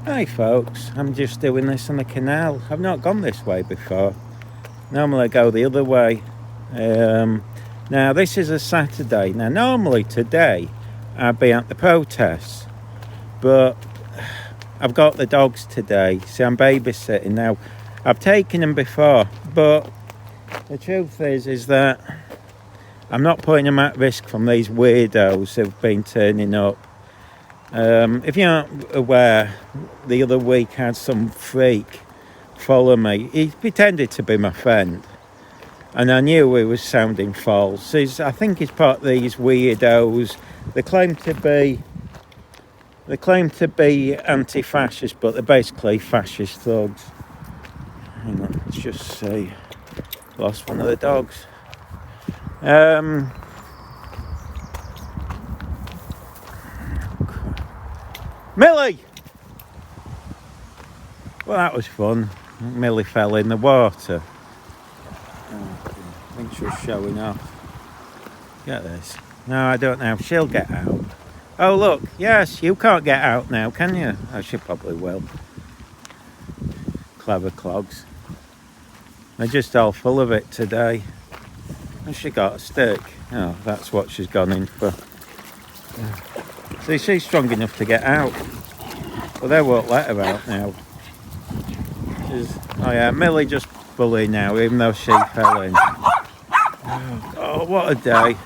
Hi folks, I'm just doing this on the canal. I've not gone this way before. Normally I go the other way. Now this is a Saturday. Now normally today I'd be at the protests, but I've got the dogs today, so I'm babysitting. Now I've taken them before, but the truth is that I'm not putting them at risk from these weirdos who've been turning up. If you're not aware, the other week I had some freak follow me. He pretended to be my friend, and I knew he was sounding false. I think he's part of these weirdos. They claim to be anti-fascist, but they're basically fascist thugs. Hang on, let's just see. Lost one of the dogs. Millie! Well, that was fun. Millie fell in the water. I think she was showing off. Get this. No, I don't know. She'll get out. Oh, look. Yes, you can't get out now, can you? Oh, she probably will. Clever clogs. They're just all full of it today. And she got a stick. Oh, that's what she's gone in for. See, she's strong enough to get out, but they won't let her out now. Oh yeah, Millie just bully now, even though she fell in. Oh, what a day.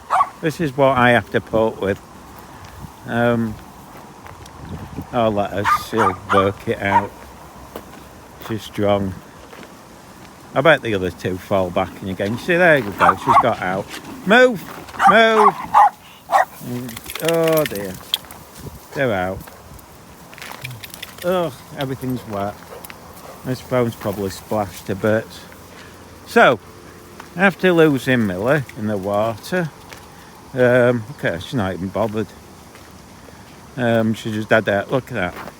This is what I have to put with. I'll let her, she'll work it out. She's strong. I bet the other two fall back in again. See, there you go, she's got out. Move! Move! Oh dear. They're out. Ugh, everything's wet. This phone's probably splashed a bit. So, after losing Millie in the water, okay, she's not even bothered. She just had out. Look at that.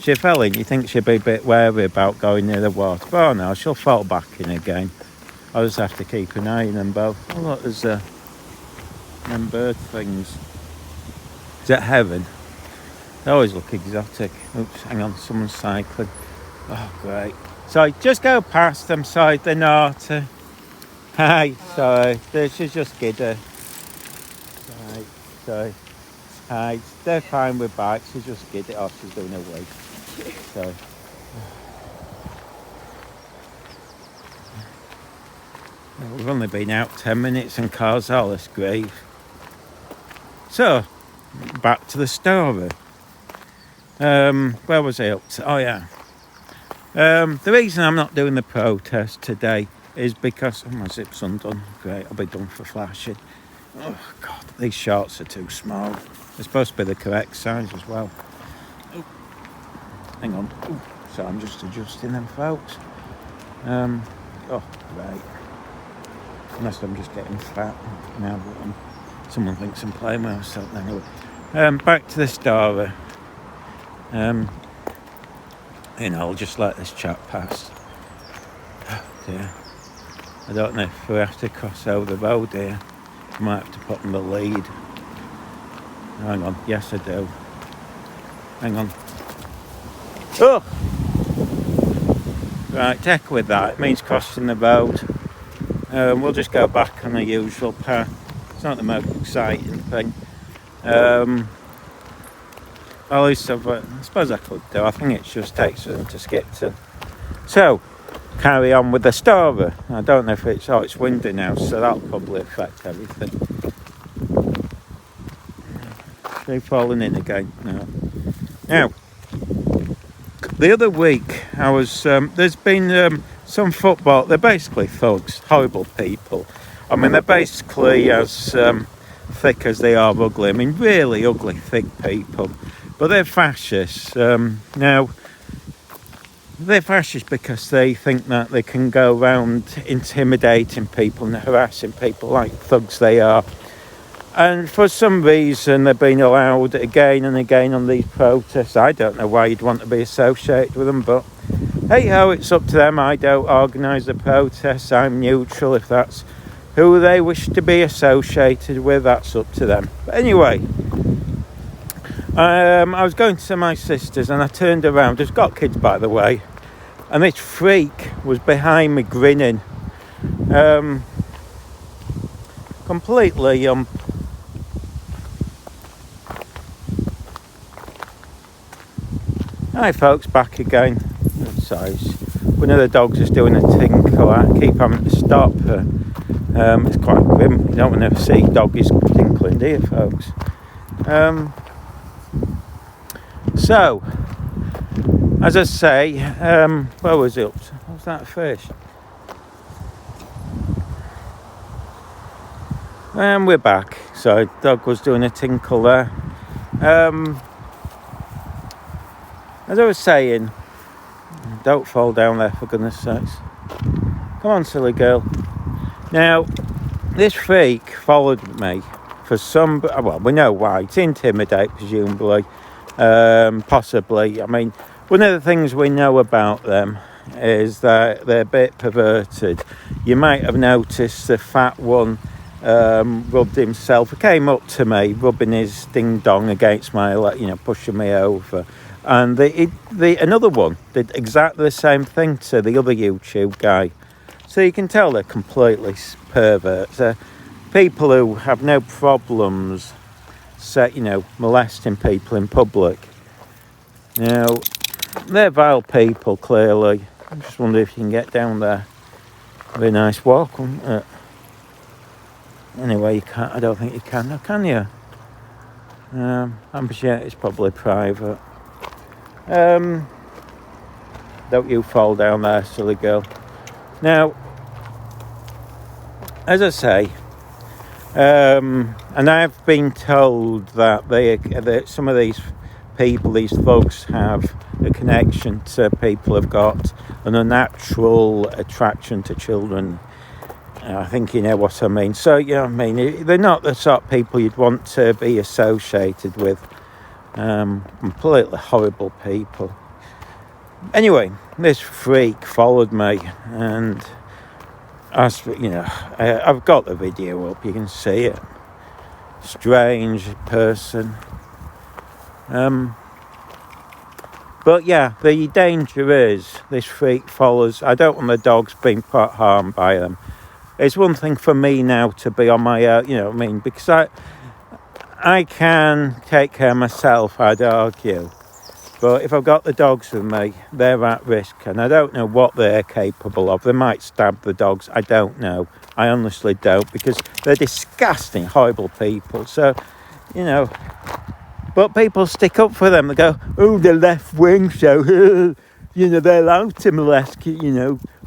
She fell in. You think she'd be a bit wary about going near the water. But oh no, she'll fall back in again. I'll just have to keep an eye on them both. Oh look, there's them bird things. Is that heaven? They always look exotic. Oops, hang on, someone's cycling. Oh, great. So just go past them, sorry, they're naughty. Hi, sorry, she's just giddy. Right, sorry. Hi, they're fine with bikes, she's just giddy. Oh, she's doing a wee. Sorry. We've only been out 10 minutes and cars all this grief. So, back to the story. Where was I up to? Oh yeah. The reason I'm not doing the protest today is because my zip's undone. Great, I'll be done for flashing. Oh God, these shorts are too small. They're supposed to be the correct size as well. Oh, hang on. Oh, so I'm just adjusting them, folks. Oh, great. Unless I'm just getting fat now. Someone thinks I'm playing with myself. Anyway, back to the story. I'll just let this chap pass. Oh dear. I don't know if we have to cross over the road here. I might have to put in the lead. Hang on. Yes, I do. Hang on. Oh! Right, heck with that. It means crossing the road. We'll just go back on the usual path. It's not the most exciting thing. At least I suppose I could do. I think it just takes them to Skipton. So, carry on with the story. I don't know if it's windy now, so that'll probably affect everything. They falling in again? No. Now, the other week I was. There's been some football. They're basically thugs, horrible people. I mean, they're basically as thick as they are ugly. I mean, really ugly, thick people. But they're fascists. Now, they're fascists because they think that they can go around intimidating people and harassing people like thugs they are. And for some reason, they've been allowed again and again on these protests. I don't know why you'd want to be associated with them, but hey-ho, it's up to them. I don't organise the protests. I'm neutral. If that's who they wish to be associated with, that's up to them. But anyway, I was going to my sister's and I turned around, just got kids by the way, and this freak was behind me grinning. Completely Hi folks, back again. Sorry, one of the dogs is doing a tinkle. I keep having to stop. It's quite grim. You don't want to see doggies tinkling, do you folks? So, as I say, where was it up to? What was that fish? We're back. So, dog was doing a tinkle there. As I was saying, don't fall down there for goodness sakes. Come on, silly girl. Now, this freak followed me for some... Well, we know why. To intimidate, presumably. Possibly. I mean, one of the things we know about them is that they're a bit perverted. You might have noticed the fat one rubbed himself. He came up to me, rubbing his ding-dong against my, pushing me over. And the another one did exactly the same thing to the other YouTube guy. So you can tell they're completely perverts. People who have no problems, molesting people in public. Now, they're vile people, clearly. I just wonder if you can get down there. Very nice walk, wouldn't it? Anyway, you can't. I don't think you can. Now, can you? I'm sure it's probably private. Don't you fall down there, silly girl. Now, as I say, and I've been told that some of these people, these thugs, have a connection to people who've got an unnatural attraction to children. I think you know what I mean. So, they're not the sort of people you'd want to be associated with. Completely horrible people. Anyway, this freak followed me, and I've got the video up. You can see it. Strange person. But yeah, the danger is this freak follows. I don't want the dogs being put harmed by them. It's one thing for me now to be on my own, because I can take care of myself, I'd argue. But if I've got the dogs with me, they're at risk. And I don't know what they're capable of. They might stab the dogs. I don't know. I honestly don't. Because they're disgusting, horrible people. So, But people stick up for them. They go, oh, the left wing, so, they're allowed to molest,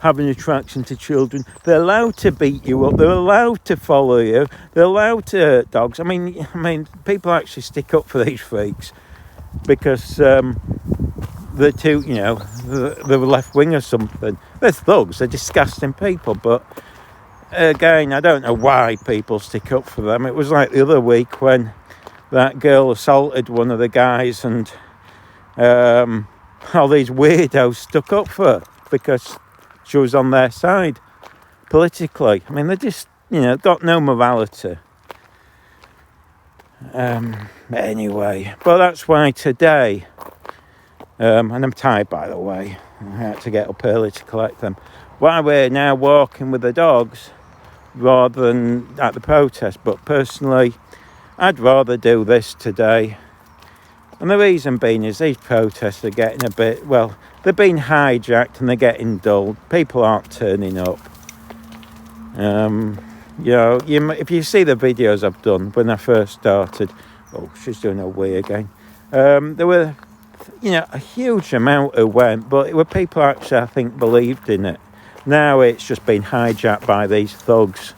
have an attraction to children. They're allowed to beat you up. They're allowed to follow you. They're allowed to hurt dogs. I mean, people actually stick up for these freaks because they're too, they're left wing or something. They're thugs. They're disgusting people. But again, I don't know why people stick up for them. It was like the other week when that girl assaulted one of the guys, and all these weirdos stuck up for her because she was on their side politically. I mean, they just, got no morality. Anyway, but that's why today, and I'm tired, by the way. I had to get up early to collect them. Why we're now walking with the dogs rather than at the protest. But personally, I'd rather do this today. And the reason being is these protests are getting a bit, they're being hijacked and they're getting dull. People aren't turning up. If you see the videos I've done when I first started, oh, she's doing her wee again. There were, a huge amount who went, but it were people who actually, I think, believed in it. Now it's just been hijacked by these thugs.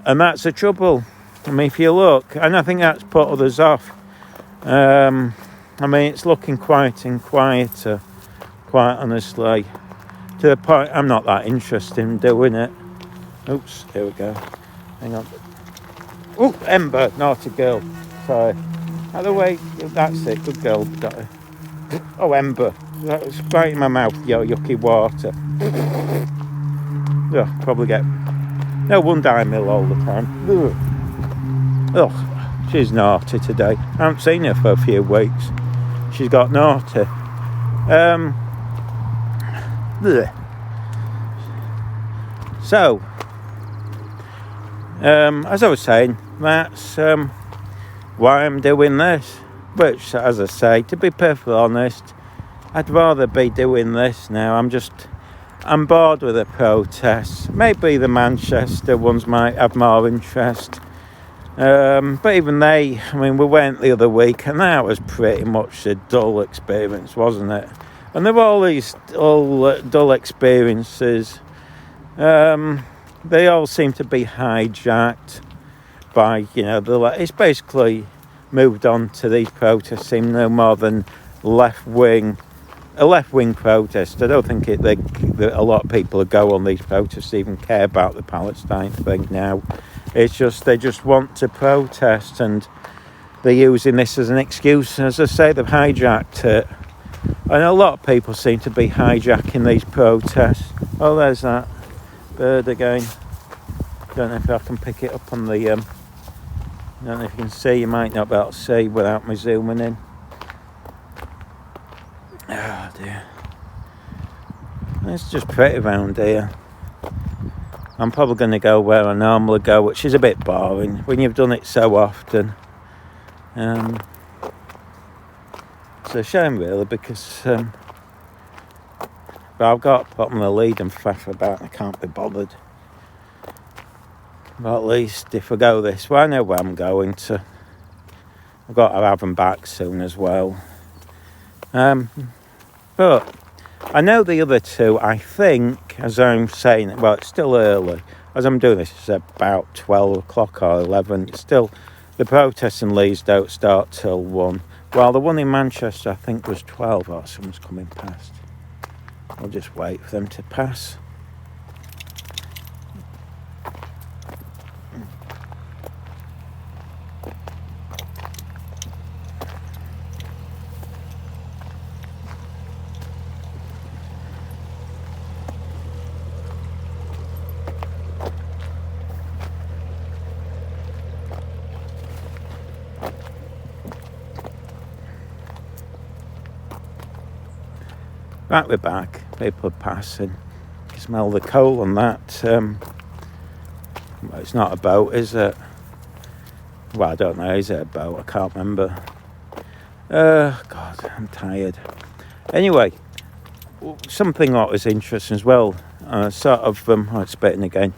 And that's the trouble. I mean, if you look, and I think that's put others off. It's looking quieter, quite honestly, to the point I'm not that interested in doing it. Oops, here we go. Hang on. Oh, Ember, naughty girl. Sorry. Out of the way. That's it. Good girl. Oh, Ember. It's right in my mouth. Yucky water. Probably get no wonder I mill all the time. Ugh. She's naughty today. I haven't seen her for a few weeks. She's got naughty. Bleh. So, as I was saying, that's why I'm doing this. Which, as I say, to be perfectly honest, I'd rather be doing this now. I'm bored with the protests. Maybe the Manchester ones might have more interest. But even they, I mean, we went the other week and that was pretty much a dull experience, wasn't it? And there were all these dull experiences. They all seem to be hijacked by, it's basically moved on to these protests seem no more than a left-wing protest. I don't think that a lot of people who go on these protests even care about the Palestine thing now. It's just they just want to protest, and they're using this as an excuse. As I say, they've hijacked it. And a lot of people seem to be hijacking these protests. Oh, there's that bird again. Don't know if I can pick it up on the... don't know if you can see. You might not be able to see without me zooming in. Oh dear. It's just pretty round here. I'm probably going to go where I normally go, which is a bit boring when you've done it so often. It's a shame really, because but I've got to put on the lead and faff about. I can't be bothered. But at least if I go this way, I know where I'm going to. I've got to have them back soon as well. But I know the other two, I think, as I'm saying, well, it's still early. As I'm doing this, it's about 12 o'clock or 11. It's still, the protests in Leeds don't start till 1. While the one in Manchester, I think, was 12. Oh, someone's coming past. I'll just wait for them to pass. Right, we're back. People are passing. You can smell the coal on that. Well, it's not a boat, is it? Well, I don't know. Is it a boat? I can't remember. God, I'm tired. Anyway, something that was interesting as well. Sort of, it's spitting again.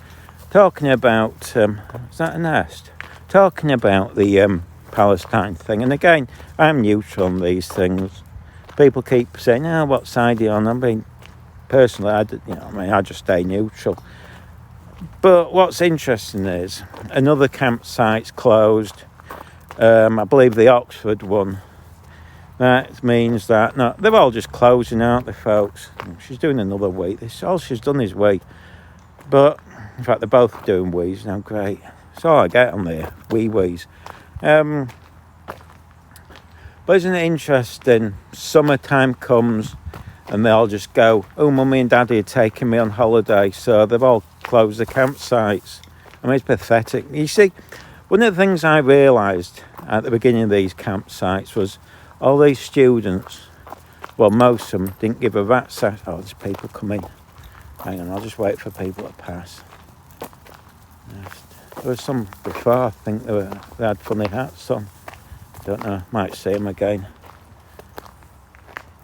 Talking about, is that a nest? Talking about the Palestine thing. And again, I'm neutral on these things. People keep saying, "Oh, what side are you on?" I mean, personally, I just stay neutral. But what's interesting is another campsite's closed. I believe the Oxford one. That means that they're all just closing, aren't they, folks? She's doing another week. This all she's done is week. But in fact, they're both doing wees now. Great. That's all I get on there. Wees. But isn't it interesting? Summertime comes and they all just go, "Oh, Mummy and Daddy are taking me on holiday," so they've all closed the campsites. I mean, it's pathetic. You see, one of the things I realised at the beginning of these campsites was all these students, well, most of them didn't give a rat's ass. Oh, there's people coming. Hang on, I'll just wait for people to pass. There was some before, I think they had funny hats on. Don't know, might see them again.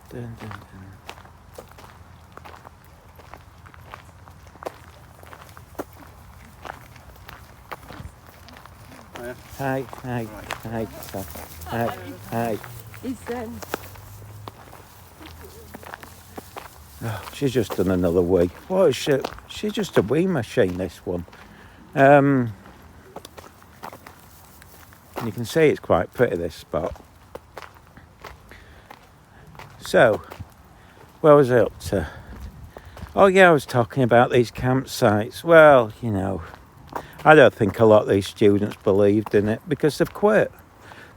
Dun, dun, dun. Hi. He's Oh, she's just done another wee. What is she? She's just a wee machine, this one. You can see it's quite pretty, this spot. So, where was I up to? Oh yeah, I was talking about these campsites. Well, I don't think a lot of these students believed in it because they've quit.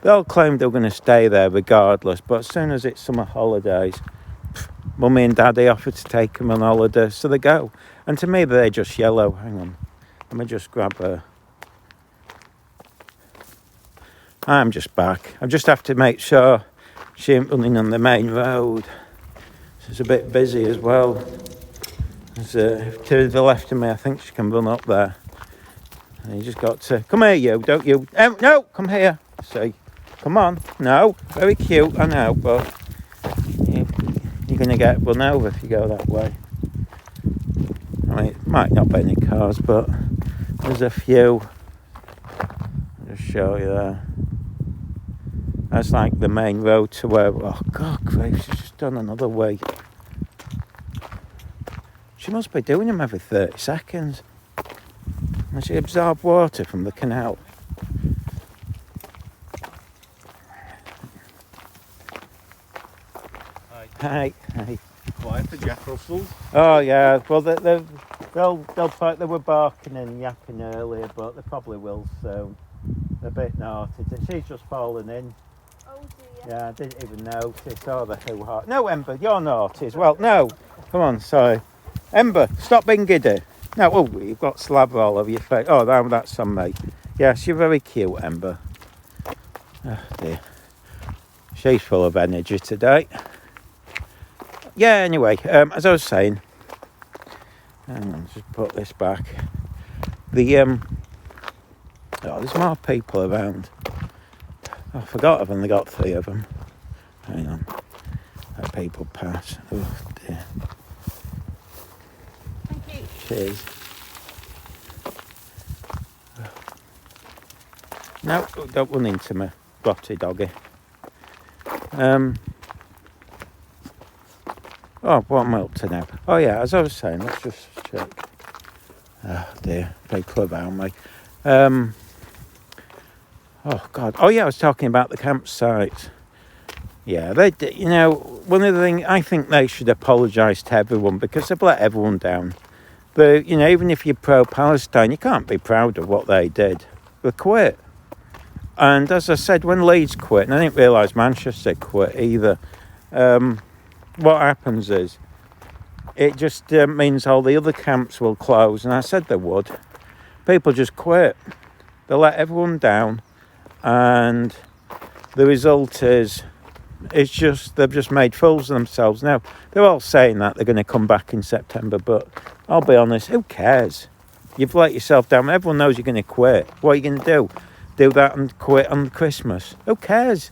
They all claimed they were going to stay there regardless, but as soon as it's summer holidays, Mummy and Daddy offer to take them on holiday, so they go. And to me, they're just yellow. Hang on, let me just grab a... I'm just back. I just have to make sure she ain't running on the main road. It's a bit busy as well. To the left of me, I think she can run up there. And you just got to... Come here, you. Don't you... Oh, no, come here. See. Come on. No. Very cute, I know, but... You're going to get run over if you go that way. I mean, it might not be any cars, but there's a few. I'll just show you there. That's like the main road to where... Oh, God, Grace, she's just done another way. She must be doing them every 30 seconds. And she absorbs water from the canal. Hi. Quiet for Jack Russell. Oh, yeah. Well, they'll they were barking and yapping earlier, but they probably will soon. They're a bit naughty. She's just fallen in. Oh dear. Yeah, I didn't even notice. Oh, the hoo-ha. No, Ember, you're naughty as well. No. Come on, sorry. Ember, stop being giddy. No, oh, you've got slabber all over your face. Oh, that's on me. Yes, you're very cute, Ember. Oh, dear. She's full of energy today. Yeah, anyway, as I was saying, hang on, just put this back. There's more people around. I forgot I've only got 3 of them. Hang on, let people pass. Oh dear. Thank you. Cheers. No, don't run into me, grotty doggy. Oh, what am I up to now? Oh yeah, as I was saying, let's just check. Oh dear, people around me. Oh God. Oh yeah, I was talking about the campsite. Yeah, one of the things, I think they should apologise to everyone because they've let everyone down. Even if you're pro-Palestine, you can't be proud of what they did. They quit. And as I said, when Leeds quit, and I didn't realise Manchester quit either, what happens is, it just means all the other camps will close, and I said they would. People just quit. They let everyone down, and the result is, they've just made fools of themselves. Now, they're all saying that they're going to come back in September, but I'll be honest, who cares? You've let yourself down. Everyone knows you're going to quit. What are you going to do? Do that and quit on Christmas? Who cares?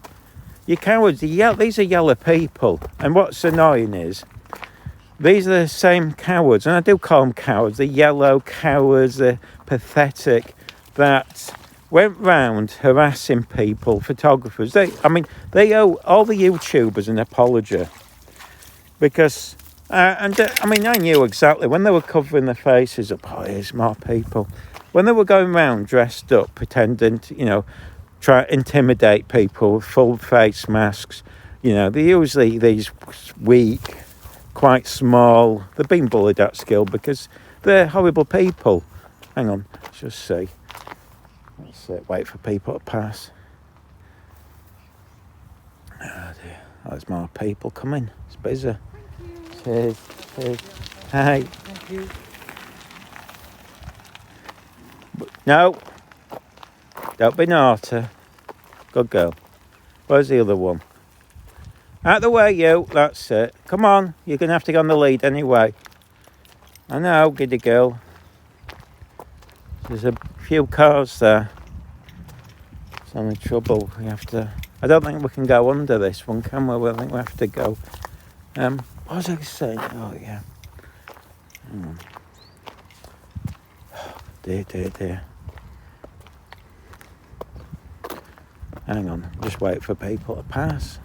You cowards. These are yellow people. And what's annoying is, these are the same cowards, and I do call them cowards, the yellow cowards, the pathetic, that went round harassing people, photographers. They owe all the YouTubers an apology. Because, I knew exactly, when they were covering their faces up, oh, here's more people. When they were going round dressed up, pretending to, try to intimidate people with full face masks, they're usually these weak, quite small. They've been bullied at school because they're horrible people. Hang on, let's just see. Let's wait for people to pass. Oh dear, there's more people coming. It's busy. Cheers. Hi. Thank you. No, don't be naughty. Good girl. Where's the other one? Out the way, you. That's it. Come on. You're going to have to go on the lead anyway. I know, giddy girl. There's a few cars there. It's only trouble. I don't think we can go under this one, can we? I think we have to go. What was I saying? Oh, yeah. Dear. Hang on, just wait for people to pass.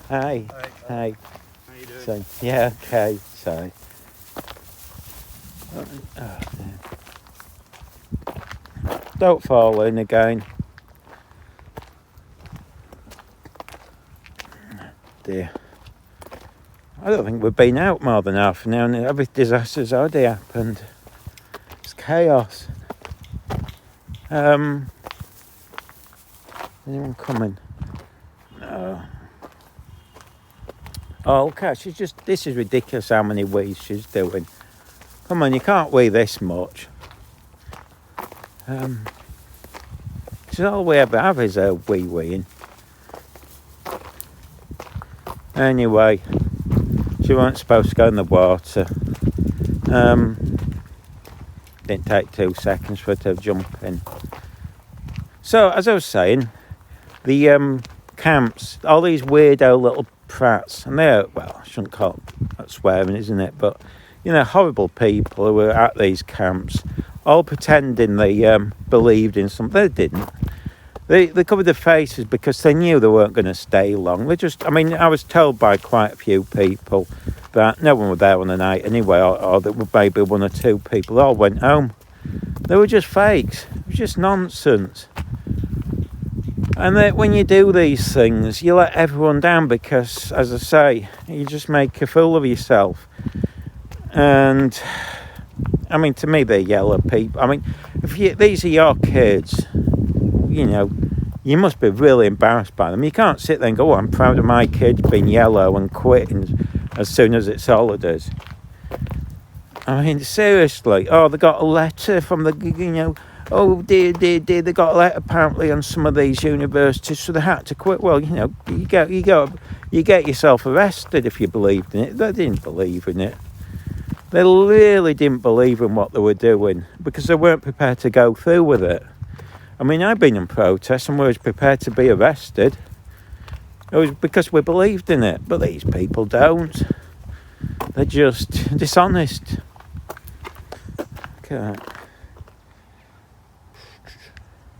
Hi. How you doing? So, yeah, okay, sorry. Oh, dear. Don't fall in again. Dear. I don't think we've been out more than half an hour and every disaster's already happened. It's chaos. Anyone coming? No. Oh, okay, this is ridiculous how many wees she's doing. Come on, you can't wee this much. So all we ever have is a weeing. Anyway, she wasn't supposed to go in the water. Didn't take 2 seconds for her to jump in. So, as I was saying, the camps, all these weirdo little prats, and they're, well, I shouldn't call that swearing, isn't it? But, horrible people who were at these camps, all pretending they believed in something. They didn't. They covered their faces because they knew they weren't going to stay long. I was told by quite a few people that no one was there on the night anyway, or there were maybe 1 or 2 people. They all went home. They were just fakes. It was just nonsense. And that when you do these things, you let everyone down because, as I say, you just make a fool of yourself. And, to me, they're yellow people. If these are your kids, you must be really embarrassed by them. You can't sit there and go, I'm proud of my kids being yellow and quitting as soon as it's holidays. Seriously. Oh, they got a letter from the, oh dear, they got a letter apparently on some of these universities, so they had to quit. Well, you get yourself arrested if you believed in it. They didn't believe in it. They really didn't believe in what they were doing because they weren't prepared to go through with it. I've been in protests and we was prepared to be arrested. It was because we believed in it, but these people don't. They're just dishonest. Okay.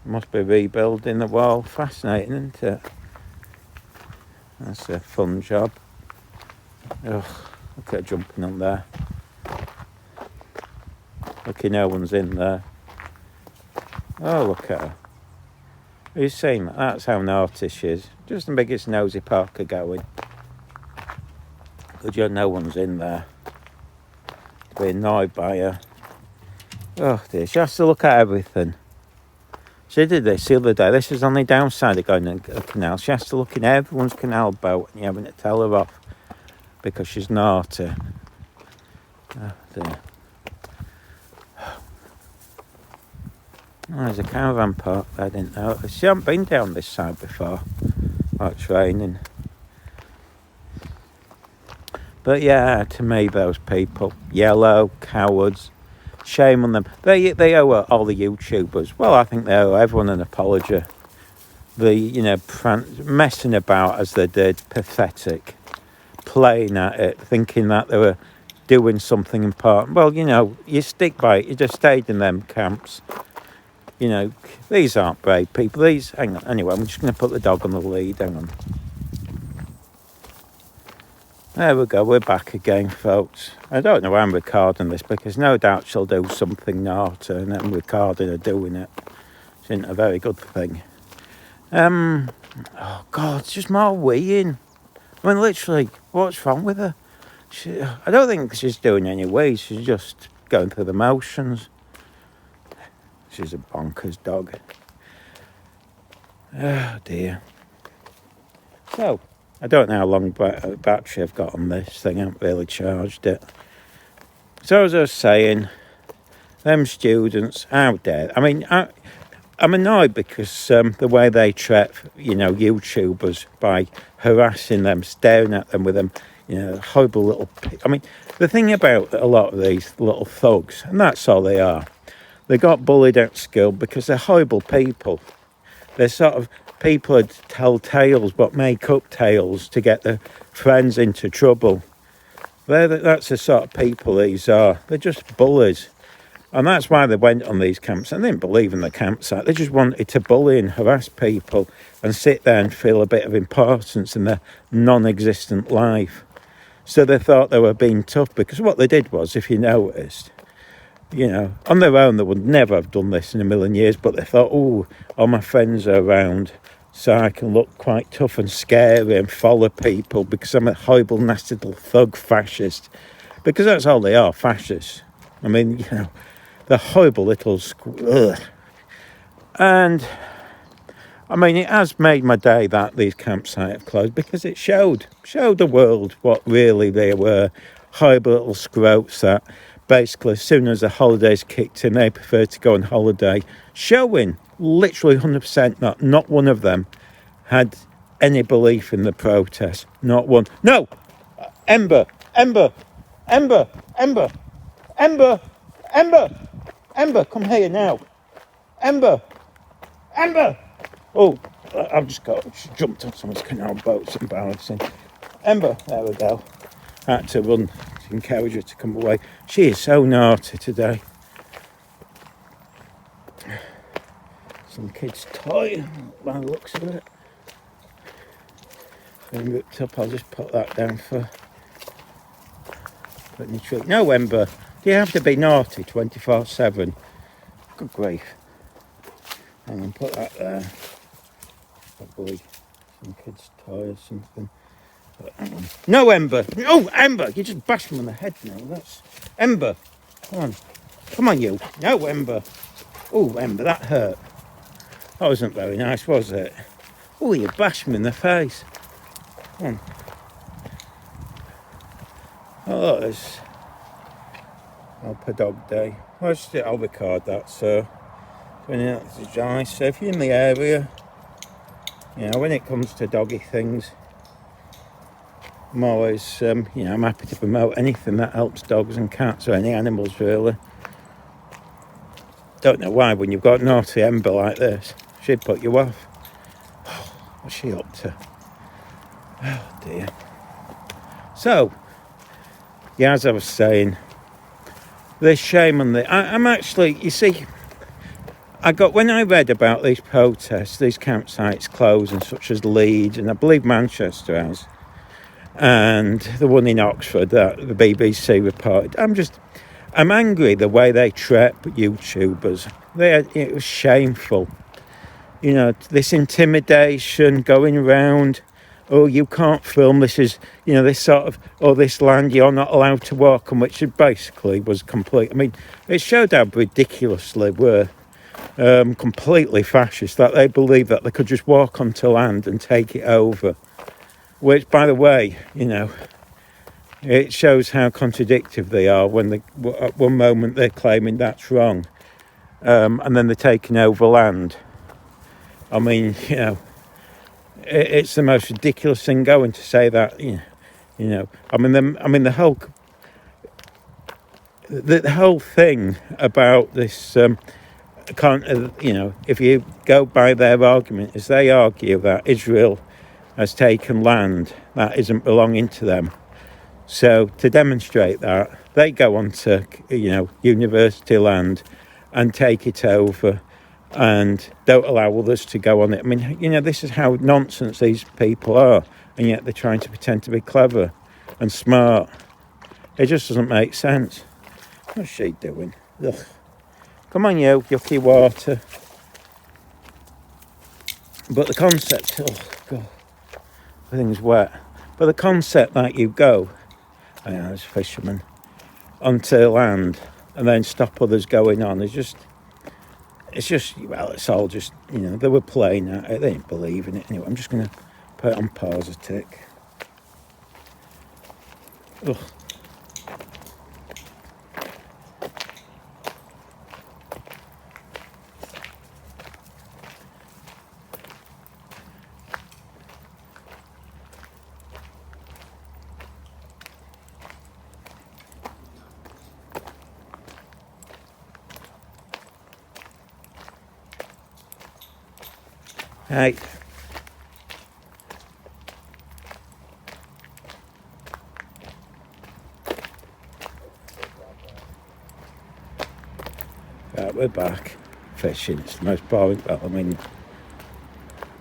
Must be rebuilding the wall. Fascinating, isn't it? That's a fun job. Ugh, look at her jumping on there. Lucky no one's in there. Oh, look at her. Who's seen that? That's how naughty she is. Just the biggest nosy Parker going. Good job no one's in there. Be annoyed by her. Oh dear, she has to look at everything. She did this the other day. This is on the downside of going in a canal. She has to look in everyone's canal boat and you're having to tell her off because she's naughty. Oh dear. Oh, there's a caravan park there, I didn't know. She hasn't been down this side before while it's raining. But yeah, to me, those people, yellow, cowards, shame on them. They owe all the YouTubers, well, I think they owe everyone an apology. Messing about as they did, pathetic, playing at it, thinking that they were doing something important. Well, you stick by it, you just stayed in them camps. These aren't brave people. Hang on, anyway, I'm just going to put the dog on the lead, hang on. There we go, we're back again, folks. I don't know why I'm recording this, because no doubt she'll do something naughty, and I'm recording her doing it. Which isn't a very good thing. Oh God, it's just more weeing. Literally, what's wrong with her? I don't think she's doing any wees, she's just going through the motions. She's a bonkers dog. Oh dear. So, I don't know how long battery I've got on this thing. I haven't really charged it. So as I was saying, them students, how dare. I'm annoyed because the way they treat, YouTubers by harassing them, staring at them with them, horrible little... the thing about a lot of these little thugs, and that's all they are, they got bullied at school because they're horrible people. They're sort of people who tell tales but make up tales to get their friends into trouble. That's the sort of people these are. They're just bullies. And that's why they went on these camps. And they didn't believe in the campsite. They just wanted to bully and harass people and sit there and feel a bit of importance in their non-existent life. So they thought they were being tough because what they did was, if you noticed, on their own, they would never have done this in a million years, but they thought, oh, all my friends are around, so I can look quite tough and scary and follow people because I'm a horrible, nasty little thug fascist. Because that's all they are, fascists. They're horrible little... Ugh. And I mean, it has made my day that these campsites have closed, because it showed the world what really they were. Horrible little scroats that basically as soon as the holidays kicked in, they preferred to go on holiday. Showing literally 100% that not one of them had any belief in the protest. Not one. No! Ember! Ember! Ember! Ember! Ember! Ember! Ember! Come here now! Ember! Ember! Oh, I've just jumped on someone's canal boat. It's embarrassing. Ember! There we go. I had to run to encourage her to come away. She is so naughty today. Some kid's toy, by the looks of it. Been ripped up. I'll just put that down for putting the tree. No, Ember. Do you have to be naughty 24/7? Good grief. Hang on, put that there. Probably some kid's toy or something. But hang on. No, Ember. Oh, Ember. You just bashed me on the head now. That's Ember. Come on. Come on, you. No, Ember. Oh, Ember, that hurt. That wasn't very nice, was it? Oh, you bashed me in the face. Come on. Oh, it's Alpa Dog Day. I'll record that, so it's nice. So if you're in the area, you know, when it comes to doggy things, I'm always, I'm happy to promote anything that helps dogs and cats or any animals, really. Don't know why, when you've got naughty Ember like this, she'd put you off. What's she up to? Oh dear. So, yeah, as I was saying, there's shame on the... I'm actually, you see, when I read about these protests, these campsites closing, such as Leeds, and I believe Manchester has, and the one in Oxford that the BBC reported, I'm angry the way they trap YouTubers. It was shameful. You know, this intimidation going around. Oh, you can't film. This is, this sort of, this land you're not allowed to walk on, which basically was complete. I mean, it showed how ridiculously we're completely fascist, that they believe that they could just walk onto land and take it over. Which, by the way, it shows how contradictory they are when at one moment they're claiming that's wrong, and then they're taking over land. I mean, it's the most ridiculous thing going to say that. I mean, the whole thing about this. If you go by their argument, is they argue that Israel has taken land that isn't belonging to them. So to demonstrate that, they go onto, university land and take it over and don't allow others to go on it. I mean, this is how nonsense these people are, and yet they're trying to pretend to be clever and smart. It just doesn't make sense. What's she doing? Ugh. Come on, you, yucky water. But the concept, oh God, everything's wet. But the concept that you go, as fishermen, onto land and then stop others going on it's all just, they were playing at it, they didn't believe in it. Anyway, I'm just going to put it on pause a tick. Ugh. Hey. Right, we're back fishing. It's the most boring. Well, I mean,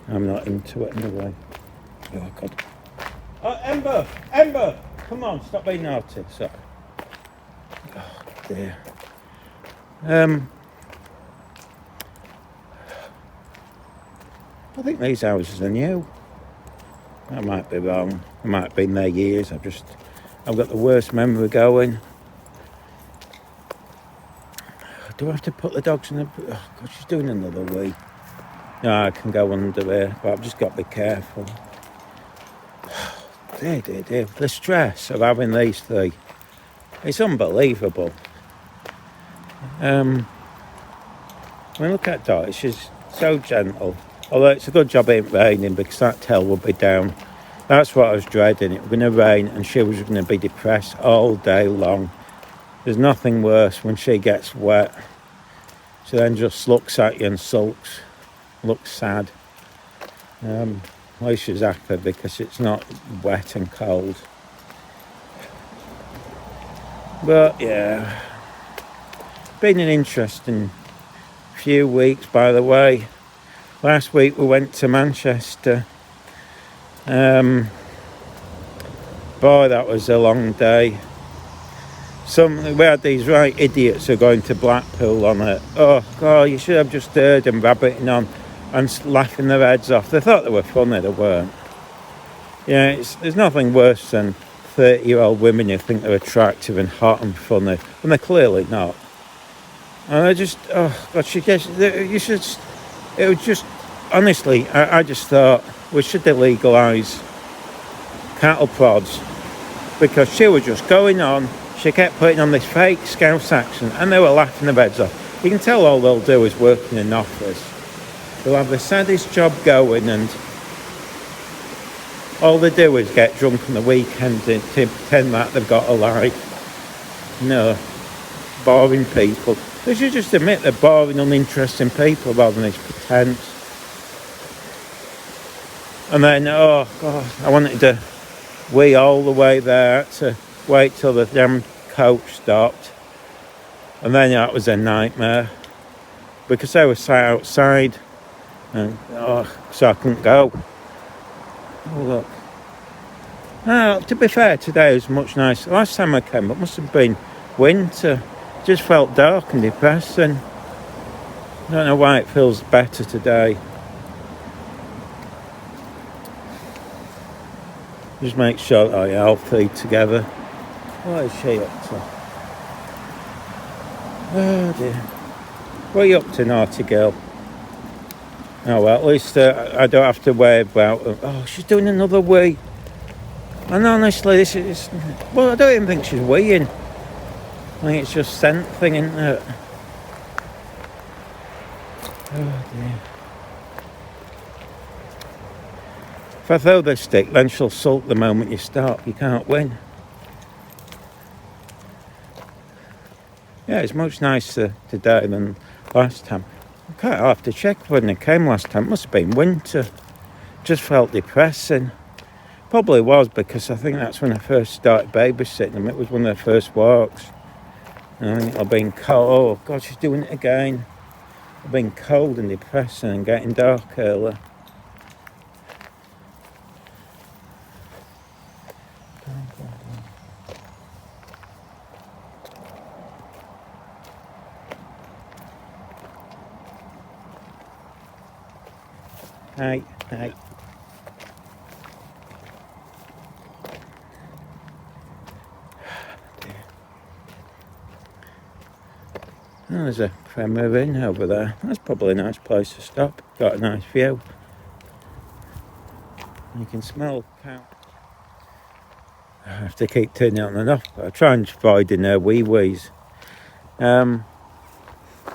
I'm not into it anyway. Oh God. Oh, Ember, come on, stop being naughty. Sorry. Oh dear. I think these houses are new. I might be wrong. I might have been there years. I've got the worst memory going. Do I have to put the dogs in the... Oh God, she's doing another wee. No, I can go under there, but I've just got to be careful. Dear. The stress of having these three, it's unbelievable. I mean, look at Dot, she's so gentle. Although it's a good job it ain't raining, because that tail would be down. That's what I was dreading. It was going to rain and she was going to be depressed all day long. There's nothing worse when she gets wet. She then just looks at you and sulks, looks sad. At least she's happy because it's not wet and cold. But yeah, been an interesting few weeks, by the way. Last week we went to Manchester. Boy, that was a long day. We had these right idiots who are going to Blackpool on it. Oh God, you should have just heard them rabbiting on and laughing their heads off. They thought they were funny, they weren't. Yeah, there's nothing worse than 30-year-old women who think they're attractive and hot and funny, and they're clearly not. And I just, oh God, it was just, honestly, I just thought we should legalise cattle prods, because she was just going on. She kept putting on this fake Scouse accent and they were laughing their heads off. You can tell all they'll do is work in an office. They'll have the saddest job going, and all they do is get drunk on the weekend to pretend that they've got a life. No, boring people. They should just admit they're boring, uninteresting people rather than this pretense. And then, oh God, I wanted to wee all the way there to wait till the damn coach stopped, and then that was a nightmare because I was sat outside and so I couldn't go. Oh look. Now, to be fair, today was much nicer. Last time I came it must have been winter. It just felt dark and depressing. I don't know why it feels better today. Just make sure that you're healthy together. What is she up to? Oh dear. What are you up to, naughty girl? Oh well, at least I don't have to worry about oh, she's doing another wee. And honestly, this is... Well, I don't even think she's weeing. I think it's just scent thing, isn't it? Oh dear. If I throw the stick, then she'll sulk the moment you stop. You can't win. Yeah, it's much nicer today than last time. I'll have to check when they came last time. It must have been winter. Just felt depressing. Probably was, because I think that's when I first started babysitting them. It was one of the first walks. And I think it'll been cold. Oh God, she's doing it again. It'll been cold and depressing and getting dark early. Hey. Oh, there's a Premier Inn over there. That's probably a nice place to stop. Got a nice view. You can smell cow. I have to keep turning on and off, but I try and avoid in her wee-wees. 1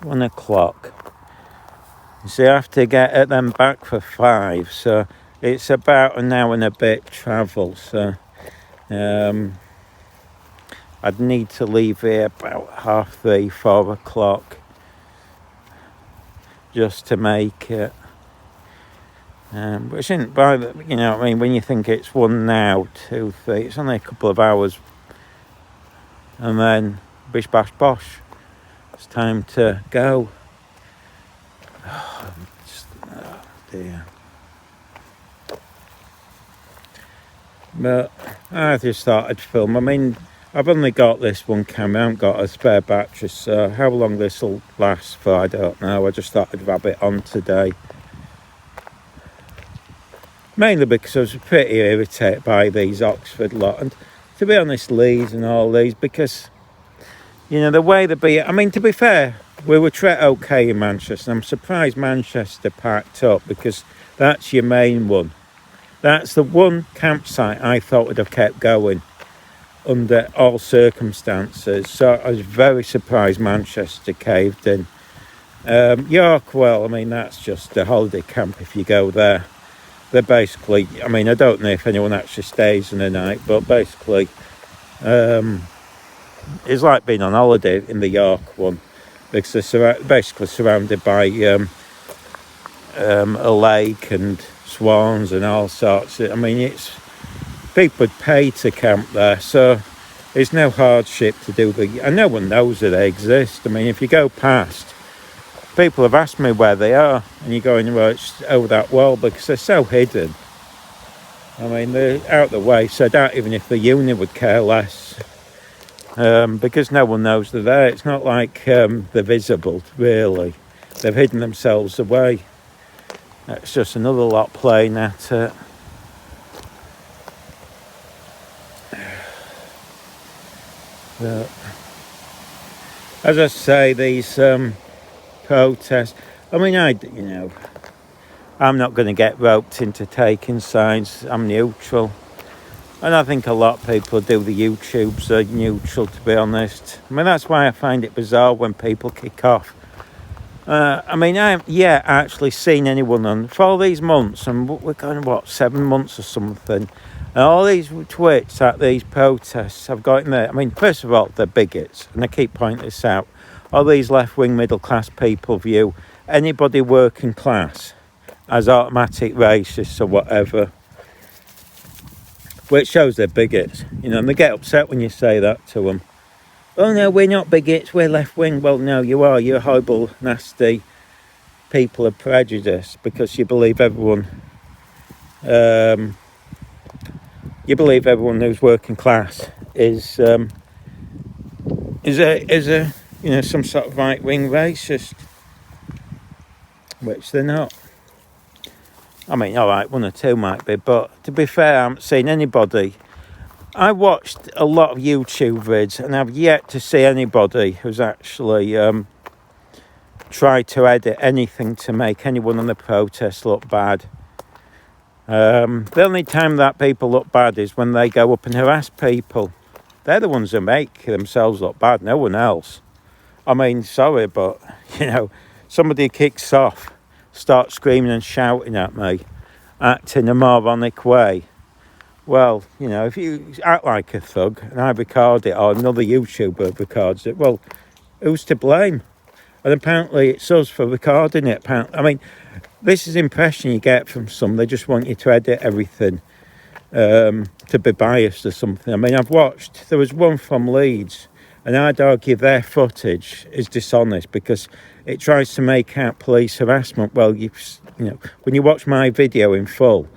o'clock. So you have to get them back for 5, so it's about an hour and a bit travel, so I'd need to leave here about 3:30, 4 o'clock just to make it. But it shouldn't bother, you know what I mean, when you think it's 1 now, 2, 3, it's only a couple of hours, and then bish bash bosh, it's time to go. Oh dear. But I just thought I'd film. I mean, I've only got this one camera, I haven't got a spare battery, so how long this will last for, I don't know. I just thought I'd have it on today. Mainly because I was pretty irritated by these Oxford lot, and to be honest, Leeds and all these, because, you know, the way they be, I mean, to be fair, we were treated okay in Manchester. I'm surprised Manchester packed up because that's your main one. That's the one campsite I thought would have kept going under all circumstances. So I was very surprised Manchester caved in. York, well, I mean, that's just a holiday camp if you go there. They're basically, I mean, I don't know if anyone actually stays in the night, but basically, it's like being on holiday in the York one because they're basically surrounded by a lake and swans and all sorts. I mean, it's people would pay to camp there, so it's no hardship to do and no one knows that they exist. I mean, if you go past, people have asked me where they are, and you're going, well, it's over that wall because they're so hidden. I mean, they're out the way, so I doubt even if the uni would care less, because no one knows they're there. It's not like they're visible, really. They've hidden themselves away. It's just another lot playing at it. As I say, these protests, I mean, I'm not going to get roped into taking sides. I'm neutral. And I think a lot of people do the YouTubes are neutral, to be honest. I mean, that's why I find it bizarre when people kick off. I mean, I haven't yet actually seen anyone for all these months, and we're going, 7 months or something, and all these twits at these protests I've got in there. I mean, first of all, they're bigots, and I keep pointing this out. All these left-wing middle-class people view anybody working class as automatic racists or whatever, which shows they're bigots, and they get upset when you say that to them. Oh no, we're not bigots, we're left-wing. Well, no, you are. You're horrible, nasty people of prejudice because you believe everyone who's working class is some sort of right-wing racist, which they're not. I mean, all right, one or two might be, but to be fair, I haven't seen anybody. I watched a lot of YouTube vids, and I've yet to see anybody who's actually tried to edit anything to make anyone on the protest look bad. The only time that people look bad is when they go up and harass people. They're the ones who make themselves look bad, no one else. I mean, sorry, but, somebody kicks off, starts screaming and shouting at me, act in a moronic way. Well, if you act like a thug and I record it or another YouTuber records it, well, who's to blame? And apparently it's us for recording it. I mean, this is the impression you get from some. They just want you to edit everything to be biased or something. I mean, there was one from Leeds, and I'd argue their footage is dishonest because it tries to make out police harassment. Well, when you watch my video in full,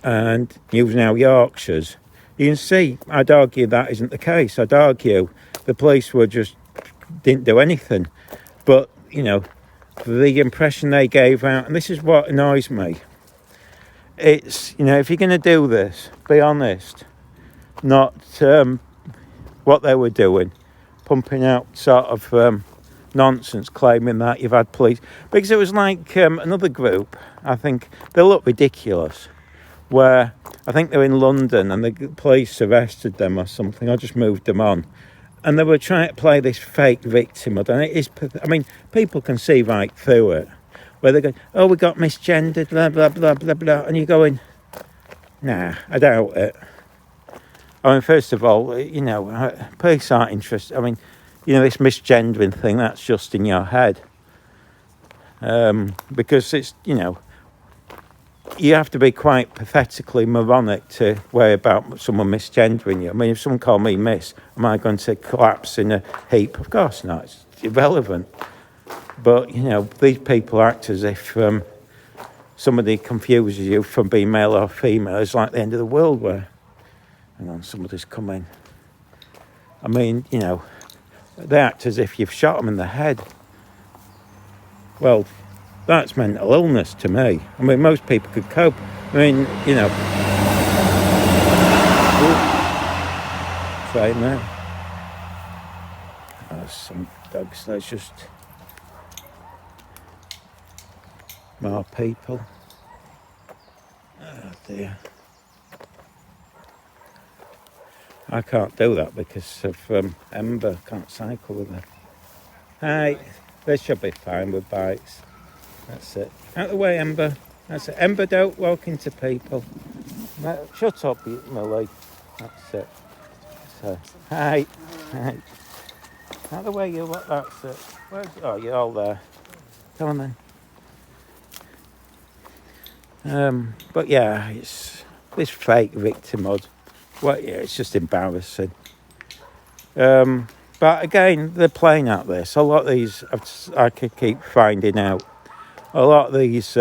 and using our Yorkshires, you can see, I'd argue that isn't the case. I'd argue the police didn't do anything. But, the impression they gave out, and this is what annoys me, it's, if you're going to do this, be honest, not what they were doing, pumping out sort of nonsense, claiming that you've had police. Because it was like another group, I think, they look ridiculous, where I think they're in London and the police arrested them or something, or just moved them on. And they were trying to play this fake victim. And it is, I mean, people can see right through it. Where they're going, oh, we got misgendered, blah, blah, blah, blah, blah. And you're going, nah, I doubt it. I mean, first of all, police aren't interested. I mean, this misgendering thing, that's just in your head. Because it's, you have to be quite pathetically moronic to worry about someone misgendering you. I mean, if someone called me miss, am I going to collapse in a heap? Of course not. It's irrelevant. But, these people act as if somebody confuses you from being male or female. It's like the end of the world where, hang on, somebody's coming. I mean, they act as if you've shot them in the head. Well, that's mental illness to me. I mean, most people could cope. I mean, Train there. Some dogs, let's just More people. Oh dear. I can't do that because of Ember. Can't cycle with her. Hi. They should be fine with bikes. That's it. Out of the way, Ember. That's it. Ember, don't walk into people. No, shut up, you Millie. That's it. So, hi. Hi. Out of the way, you lot. That's it. Oh, you're all there. Come on then. But yeah, it's this fake victimhood. Well, yeah, it's just embarrassing. But again, they're playing at this. A lot of these, I could keep finding out. A lot of these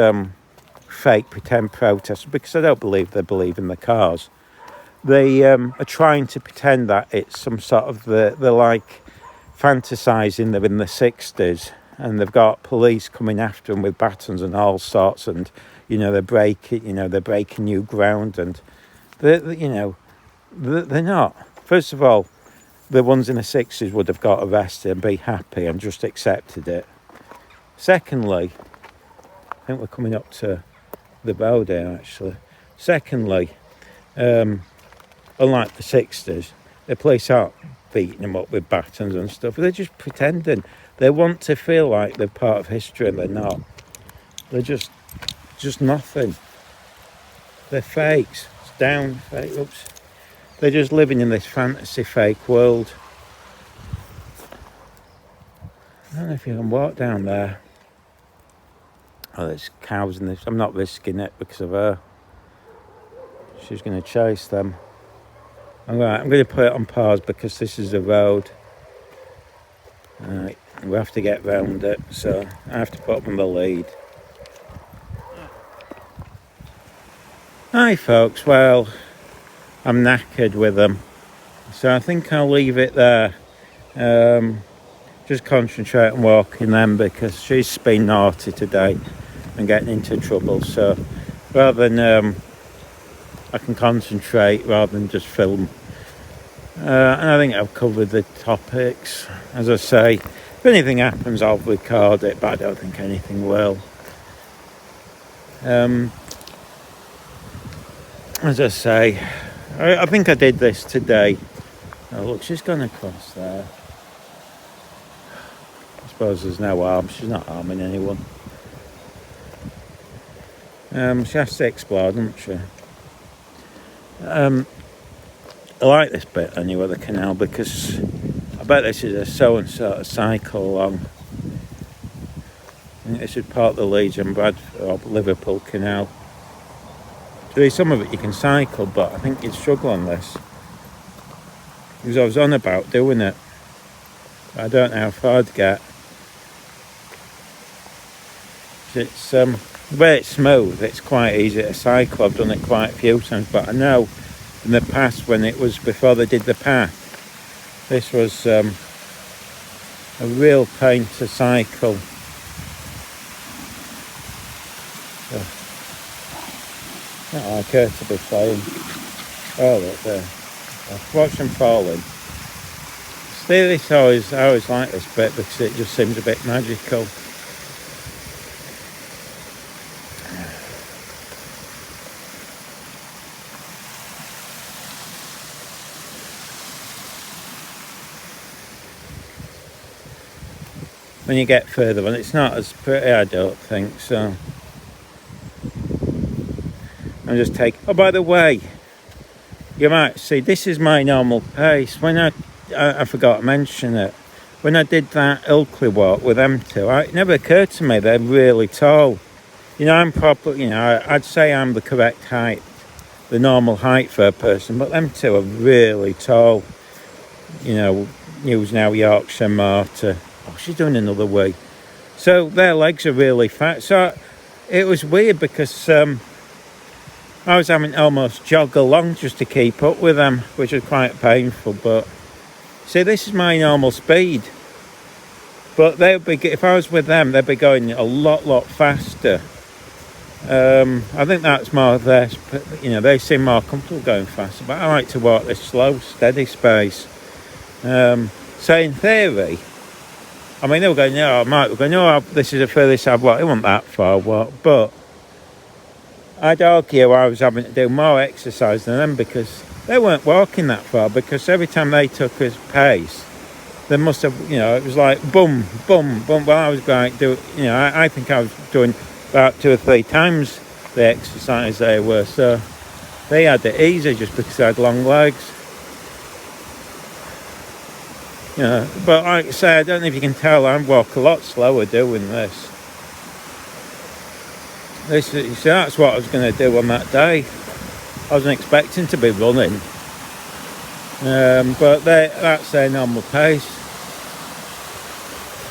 fake pretend protesters, because I don't believe they believe in the cars. They are trying to pretend that it's some sort of they're like fantasising they're in the 60s and they've got police coming after them with batons and all sorts, and they're breaking new ground, and they're not. First of all, the ones in the 60s would have got arrested and be happy and just accepted it. Secondly, I think we're coming up to the road here actually. Secondly, unlike the 60s, the police aren't beating them up with batons and stuff. They're just pretending. They want to feel like they're part of history and they're not. They're just nothing. They're fakes. It's down, fake. Oops. They're just living in this fantasy fake world. I don't know if you can walk down there. Oh, there's cows in this. I'm not risking it because of her. She's going to chase them. I'm going to put it on pause because this is a road. Alright, we have to get round it, so I have to put up on the lead. Hi folks, well, I'm knackered with them, so I think I'll leave it there. Just concentrate on walking them because she's been naughty today and getting into trouble, so rather than I can concentrate rather than just film. And I think I've covered the topics. As I say, if anything happens I'll record it, but I don't think anything will. As I say, I think I did this today. Oh look, she's gone across there. I suppose there's no harm. She's not harming anyone. She has to explore, doesn't she? I like this bit anyway, the canal, because I bet this is a so-and-so cycle along. I think this is part of the Leeds and Bradford or Liverpool canal. So some of it you can cycle, but I think you'd struggle on this. Because I was on about doing it. I don't know how far I'd get. It's where it's smooth, it's quite easy to cycle. I've done it quite a few times, but I know in the past when it was before they did the path, this was a real pain to cycle. So, not like her to be playing. Oh look there. Watch them falling. I always like this bit because it just seems a bit magical. When you get further on, it's not as pretty, I don't think, so I'm just taking. Oh, by the way, you might see this is my normal pace. When I forgot to mention it, when I did that Ilkley walk with them two, it never occurred to me they're really tall. I'm probably, I'd say I'm the correct height, the normal height for a person, but them two are really tall. Use now Yorkshire Mortar. Oh, she's doing another way. So their legs are really fat. So it was weird because I was having to almost jog along just to keep up with them, which was quite painful. But see, this is my normal speed. But if I was with them, they'd be going a lot faster. I think that's more their, they seem more comfortable going faster. But I like to walk this slow, steady pace. So in theory, I mean, they were going, "No, Mike, we're going, oh, this is the furthest I've walked." It wasn't that far walk, but I'd argue I was having to do more exercise than them because they weren't walking that far. Because every time they took a pace, they must have, it was like boom, boom, boom. Well, I was going to do, I think I was doing about 2 or 3 times the exercise they were. So they had it easy just because they had long legs. But like I say, I don't know if you can tell, I walk a lot slower doing this. You see, that's what I was going to do on that day. I wasn't expecting to be running. But that's their normal pace.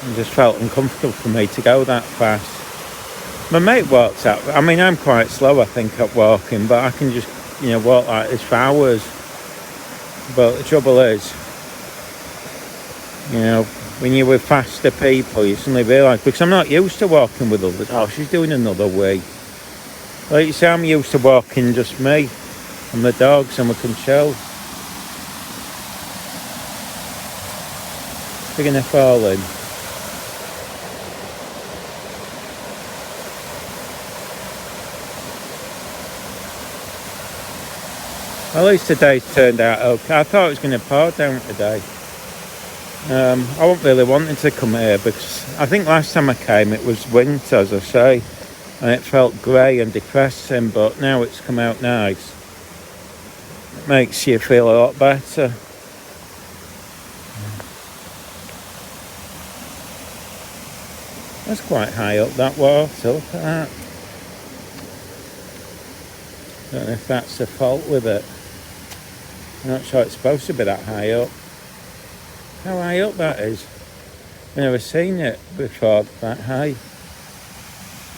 It just felt uncomfortable for me to go that fast. My mate walks out. I mean, I'm quite slow, I think, at walking, but I can just, walk like this for hours. But the trouble is, when you're with faster people, you suddenly realise, because I'm not used to walking with others. Oh, she's doing another way. Like you say, I'm used to walking just me and the dogs, and we can chill. They're going to fall in. At least today's turned out okay. I thought it was going to pour down today. I wasn't really wanting to come here because I think last time I came it was winter, as I say, and it felt grey and depressing, but now it's come out nice. It makes you feel a lot better. That's quite high up, that water. Look at that. Don't know if that's the fault with it. I'm not sure it's supposed to be that high up. How high up that is. I've never seen it before that high.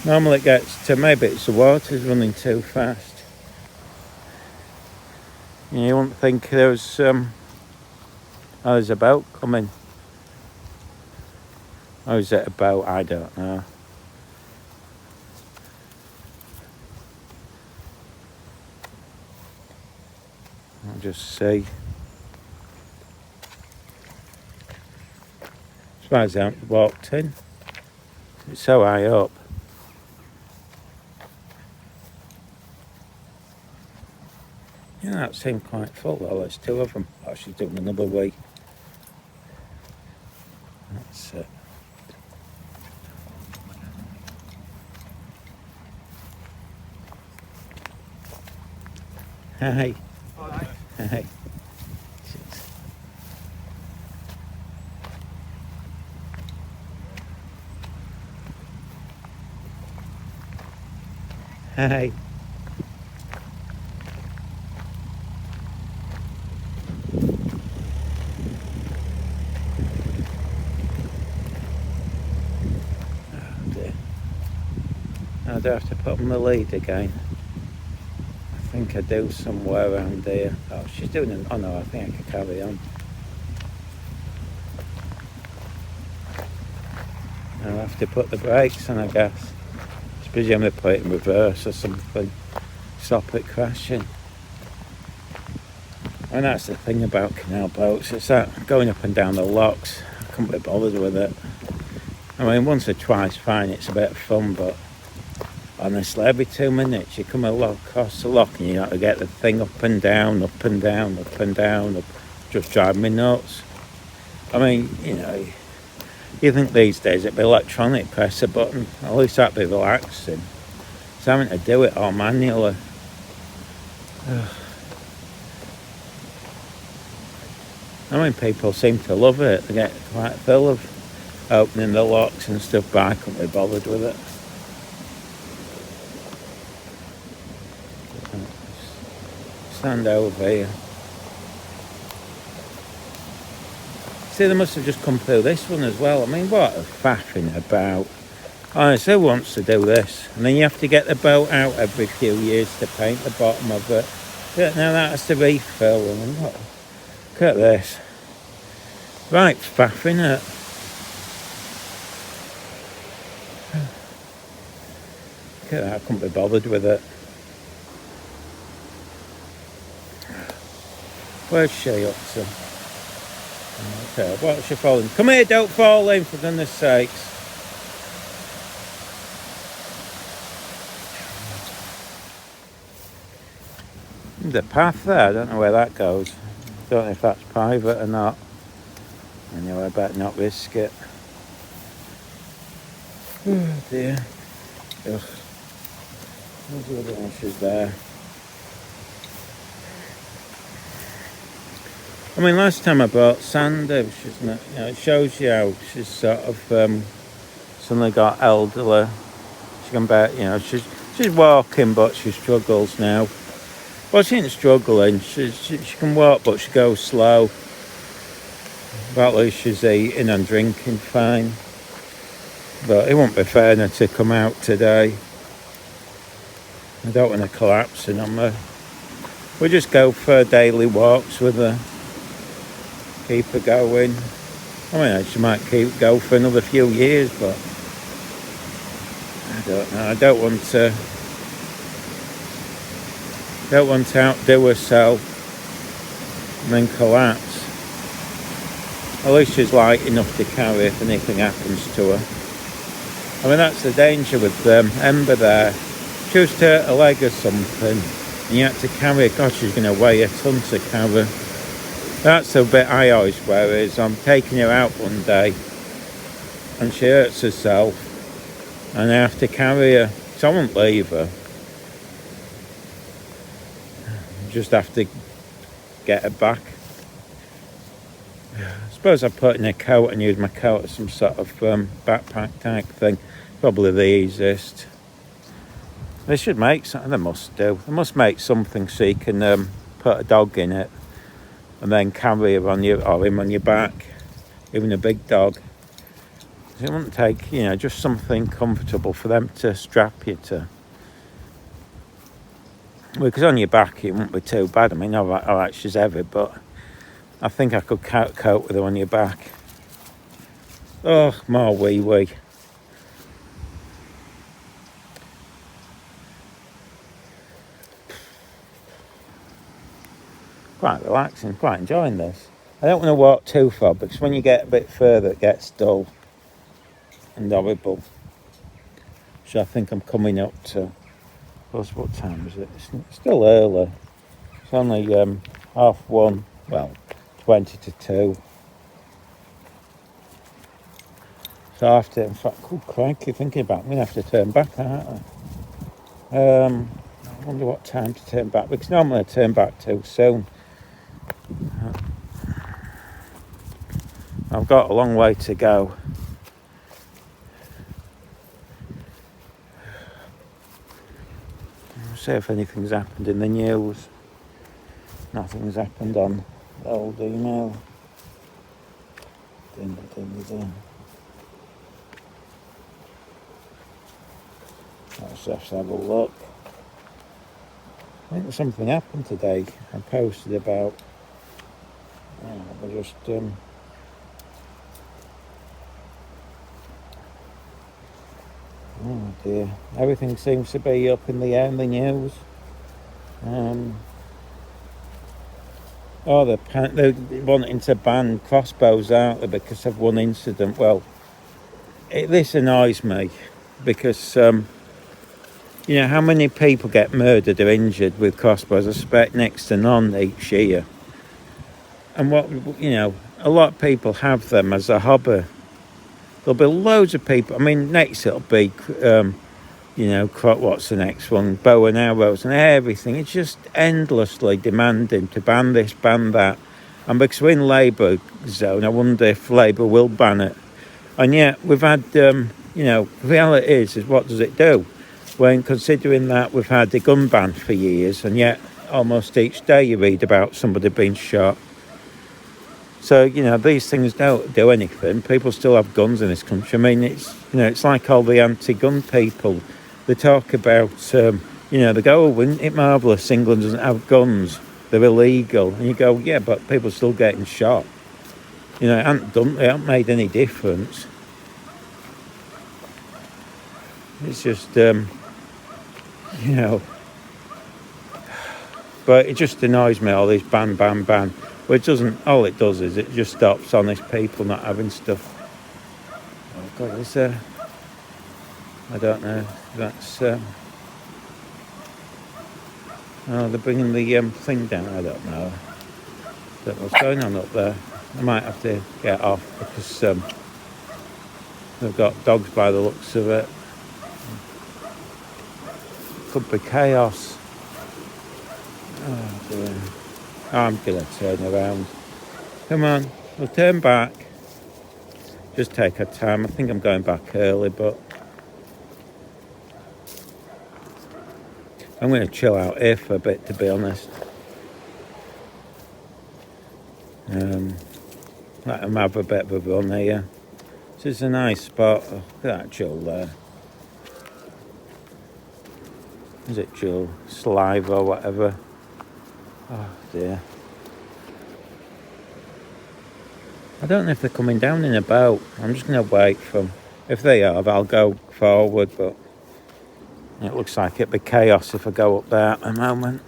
Normally it gets to, maybe it's the water's running too fast. You wouldn't think there's a boat coming. Or is it a boat? I don't know. I'll just see. As far as I haven't walked in. It's so high up. Yeah, that seemed quite full though. There's 2 of them. Oh, she's doing another way. That's it. Hi. Hi. Hi. Hi. Oh dear. Now do I have to put on the lead again? I think I do somewhere around here. Oh, she's doing it. Oh no, I think I can carry on. I'll have to put the brakes on, I guess. I presume they put it in reverse or something. Stop it crashing. And that's the thing about canal boats, it's that going up and down the locks, I couldn't be bothered with it. I mean, once or twice, fine, it's a bit of fun, but honestly, every 2 minutes you come across the lock and you have to get the thing up and down, up and down, up and down, just driving me nuts. I mean, you think these days it'd be electronic, press a button, at least that'd be relaxing. It's having to do it all manually. I mean, people seem to love it. They get quite full of opening the locks and stuff, but I couldn't be bothered with it. Stand over here. See, they must have just come through this one as well. I mean, what a faffing about. Honestly, who wants to do this? And then you have to get the boat out every few years to paint the bottom of it. Now that has to refill. And look at this. Right faffing it. Look at that, I couldn't be bothered with it. Where's she up to? Okay, what's your falling? Come here, don't fall in, for goodness sakes. The path there, I don't know where that goes. Don't know if that's private or not. Anyway, I better not risk it. Oh dear. Ugh. There's the other ashes there. I mean, last time I bought Sandy, she's not, it shows you how she's sort of suddenly got elderly. She can bear, she's walking, but she struggles now. Well, she ain't struggling. She can walk, but she goes slow. But at least she's eating and drinking fine. But it won't be fair to come out today. I don't want to collapse on her. We just go for daily walks with her. Keep her going. I mean, she might go for another few years, but I don't know. I don't want to outdo herself and then collapse. At least she's light enough to carry if anything happens to her. I mean, that's the danger with Ember there. She was to hurt a leg or something, and you had to carry her. God, she's going to weigh a ton to carry. That's the bit I always worry is I'm taking her out one day, and she hurts herself, and I have to carry her. So I won't leave her. Just have to get her back. I suppose I put in a coat and use my coat as some sort of backpack type thing. Probably the easiest. They should make something. They must do. They must make something so you can put a dog in it and then carry her on him on your back, even a big dog. It wouldn't take, just something comfortable for them to strap you to. Well, because on your back it wouldn't be too bad. I mean, all right, she's heavy, but I think I could cope with her on your back. Oh, more wee. Quite relaxing, quite enjoying this. I don't want to walk too far because when you get a bit further it gets dull and horrible. So I think I'm coming up to, what time is it? It's still early. It's only 1:30, well, 20 to 2. So I have to, in fact, crikey, thinking about it, I'm going to have to turn back, aren't I? I wonder what time to turn back, because normally I turn back too soon. I've got a long way to go. I'll see if anything's happened in the news. Nothing's happened on the old email. Ding. Let's just have a look. I think something happened today. I posted about. I just. Oh dear. Everything seems to be up in the air in the news. They're wanting to ban crossbows out there because of one incident. Well, this annoys me because, how many people get murdered or injured with crossbows? I suspect next to none each year. And a lot of people have them as a hobby. There'll be loads of people. I mean, next it'll be, what's the next one? Bow and arrows and everything. It's just endlessly demanding to ban this, ban that. And because we're in Labour zone, I wonder if Labour will ban it. And yet we've had, the reality is what does it do? When considering that we've had the gun ban for years, and yet almost each day you read about somebody being shot. So, these things don't do anything. People still have guns in this country. I mean, it's like all the anti-gun people. They talk about, they go, oh, isn't it marvellous England doesn't have guns? They're illegal. And you go, yeah, but people are still getting shot. It hasn't made any difference. It's just, but it just annoys me, all these ban. Well, it doesn't. All it does is it just stops honest people not having stuff. Oh God, is there? I don't know. That's. Oh, they're bringing the thing down. I don't know. Don't know what's going on up there. I might have to get off because they've got dogs by the looks of it. Could be chaos. Oh dear. I'm gonna turn around. Come on, we'll turn back. Just take our time. I think I'm going back early, but I'm going to chill out here for a bit, to be honest. Let them have a bit of a run here. This is a nice spot. Oh, look at that Joel there. Is it Joel? Saliva or whatever. Oh dear. I don't know if they're coming down in a boat. I'm just going to wait for them. If they are, I'll go forward, but it looks like it'd be chaos if I go up there at the moment.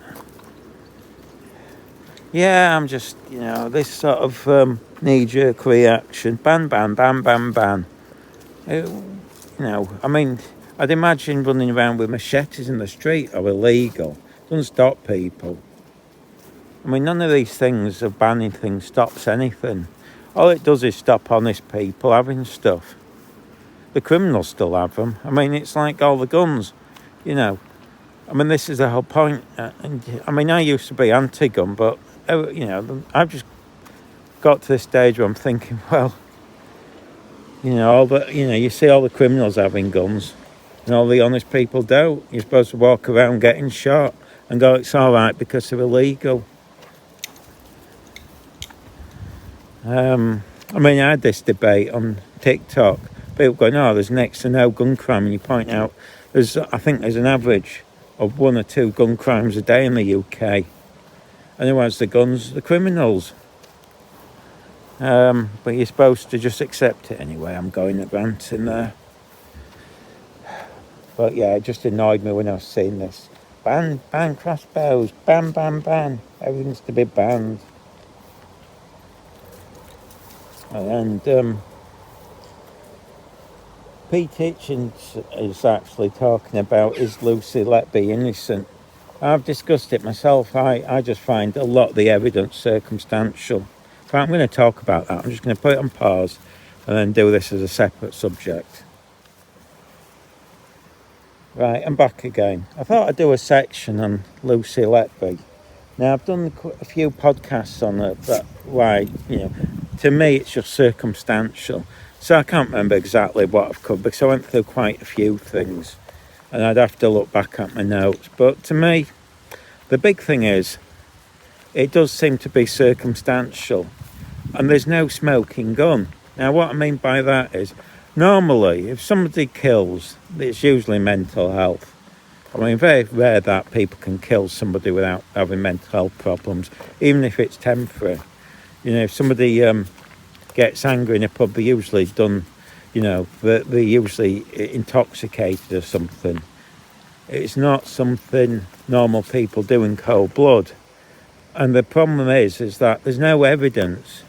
Yeah, I'm just, this sort of knee-jerk reaction. Ban, ban, ban, ban, ban. I mean, I'd imagine running around with machetes in the street are illegal. Doesn't stop people. I mean, none of these things of banning things stops anything. All it does is stop honest people having stuff. The criminals still have them. I mean, it's like all the guns, I mean, this is the whole point. I used to be anti-gun, but, I've just got to this stage where I'm thinking, well, you see all the criminals having guns and all the honest people don't. You're supposed to walk around getting shot and go, it's all right because they're illegal. I had this debate on TikTok. People going, oh, there's next to no gun crime. And you point out, I think there's an average of 1 or 2 gun crimes a day in the UK. And who has the guns? The criminals. But you're supposed to just accept it anyway. I'm going at ranting there. But yeah, it just annoyed me when I was seeing this. Ban crossbows. Ban, ban, ban. Everything's to be banned. And Pete Hitchens is actually talking about, is Lucy Letby innocent? I've discussed it myself. I just find a lot of the evidence circumstantial. So I'm going to talk about that. I'm just going to put it on pause and then do this as a separate subject. Right, I'm back again. I thought I'd do a section on Lucy Letby. Now, I've done a few podcasts on it, but why, to me it's just circumstantial. So I can't remember exactly what I've covered because I went through quite a few things and I'd have to look back at my notes. But to me, the big thing is, it does seem to be circumstantial and there's no smoking gun. Now, what I mean by that is, normally, if somebody kills, it's usually mental health. I mean, very rare that people can kill somebody without having mental health problems, even if it's temporary. If somebody gets angry in a pub, they're usually they're usually intoxicated or something. It's not something normal people do in cold blood. And the problem is that there's no evidence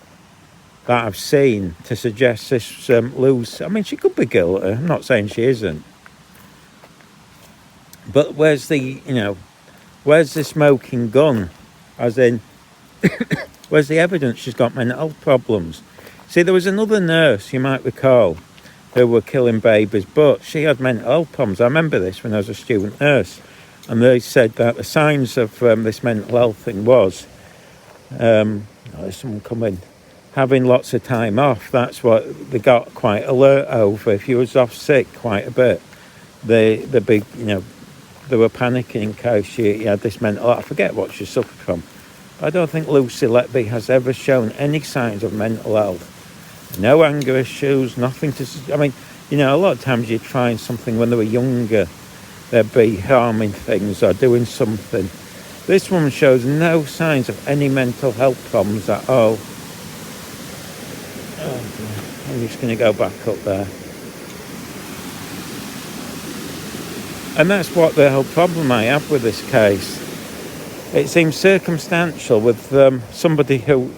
that I've seen to suggest this Lucy. I mean, she could be guilty. I'm not saying she isn't. But where's the smoking gun? As in, where's the evidence she's got mental health problems? See, there was another nurse, you might recall, who were killing babies, but she had mental health problems. I remember this when I was a student nurse. And they said that the signs of this mental health thing was, there's someone coming, having lots of time off. That's what they got quite alert over. If you was off sick quite a bit, they were panicking in case she had this mental health. I forget what she suffered from. I don't think Lucy Letby has ever shown any signs of mental health. No anger issues, nothing to... I mean, a lot of times you'd find something when they were younger. They'd be harming things or doing something. This woman shows no signs of any mental health problems at all. Oh, I'm just going to go back up there. And that's what the whole problem I have with this case. it seems circumstantial with somebody who,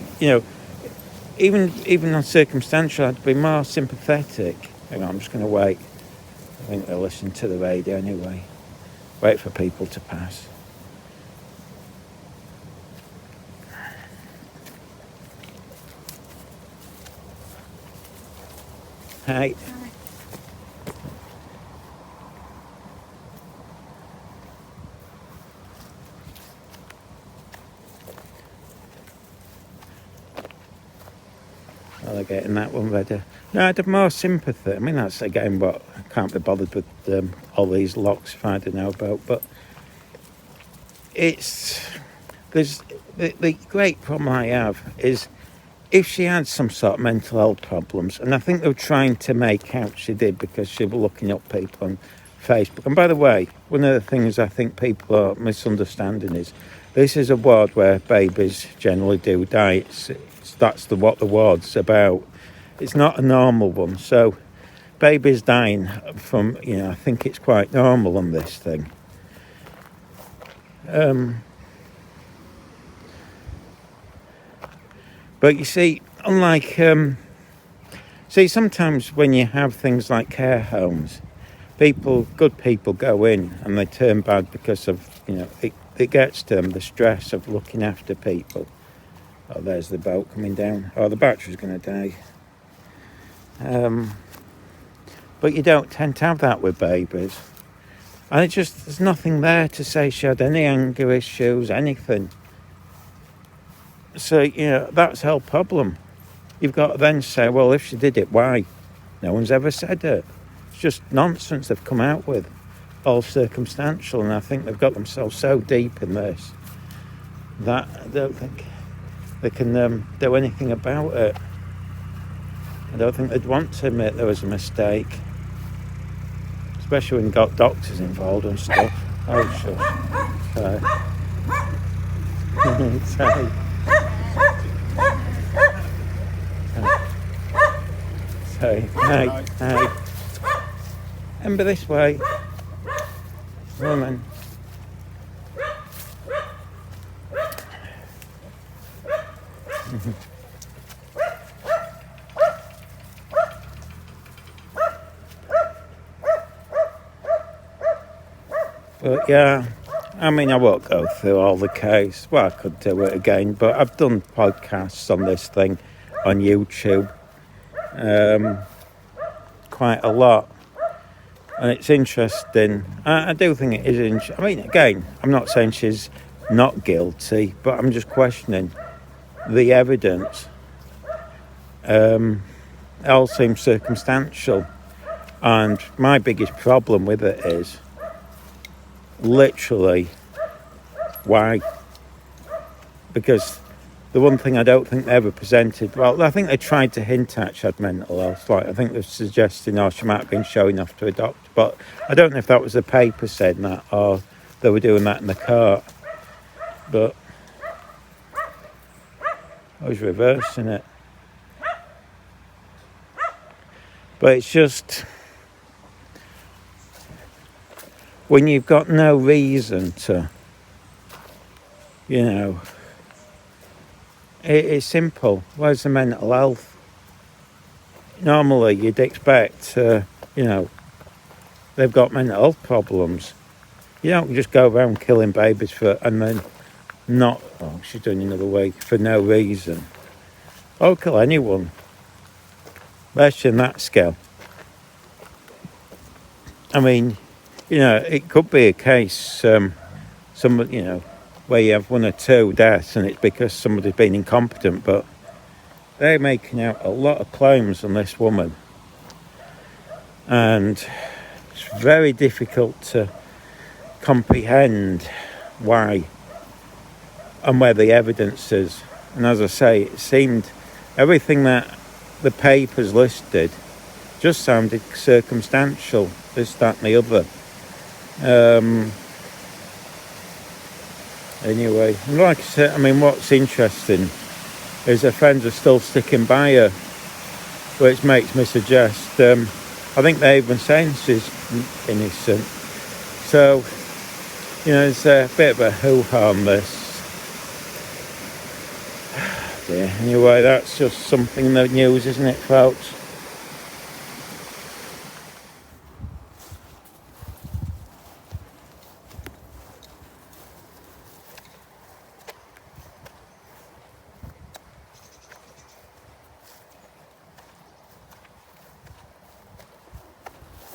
even on circumstantial, I'd be more sympathetic. Hang on, I'm just going to wait. I think they'll listen to the radio anyway. Wait for people to pass. Hey. Well, they're getting that one ready. No, I'd have more sympathy. I mean, that's again what I can't be bothered with all these locks if I don't know about. But there's the great problem I have is if she had some sort of mental health problems, and I think they were trying to make out she did because she was looking up people on Facebook. And by the way, one of the things I think people are misunderstanding is this is a ward where babies generally do die. That's what the ward's about. It's not a normal one. So babies dying from, I think it's quite normal on this thing. But you see, unlike, sometimes when you have things like care homes, good people go in and they turn bad because of, it gets to them, the stress of looking after people. Oh, there's the boat coming down. Oh, the battery's going to die. But you don't tend to have that with babies. And there's nothing there to say she had any anger issues, anything. So, that's her problem. You've got to then say, well, if she did it, why? No one's ever said it. It's just nonsense they've come out with. All circumstantial, and I think they've got themselves so deep in this that I don't think they can do anything about it. I don't think they'd want to admit there was a mistake. Especially when you've got doctors involved and stuff. Oh, shush. Sorry. Hey. Remember this way. Woman. But yeah, I mean, I won't go through all the case. Well, I could do it again, but I've done podcasts on this thing on YouTube quite a lot. And it's interesting. I do think it is interesting. I mean, again, I'm not saying she's not guilty, but I'm just questioning the evidence. It all seems circumstantial. And my biggest problem with it is literally why? Because the one thing I don't think they ever presented, well, I think they tried to hint at she had mental health. Like, I think they're suggesting, she might have been showing off to a doctor. But I don't know if that was the paper saying that or they were doing that in the court. But I was reversing it. But it's just, when you've got no reason to, it's simple. Where's the mental health? Normally you'd expect, they've got mental health problems. You don't just go around killing babies and then not, she's doing another way, for no reason. I'll kill anyone. Especially in that scale. I mean, it could be a case, where you have one or two deaths and it's because somebody's been incompetent, but they're making out a lot of claims on this woman. And it's very difficult to comprehend why and where the evidence is. And as I say, it seemed everything that the papers listed just sounded circumstantial, this, that and the other. Anyway, and like I said, I mean, what's interesting is her friends are still sticking by her, which makes me suggest, I think they're even saying she's innocent. So, You know, it's a bit of a hoo-ha on this. Yeah, anyway, that's just something in the news, isn't it, folks?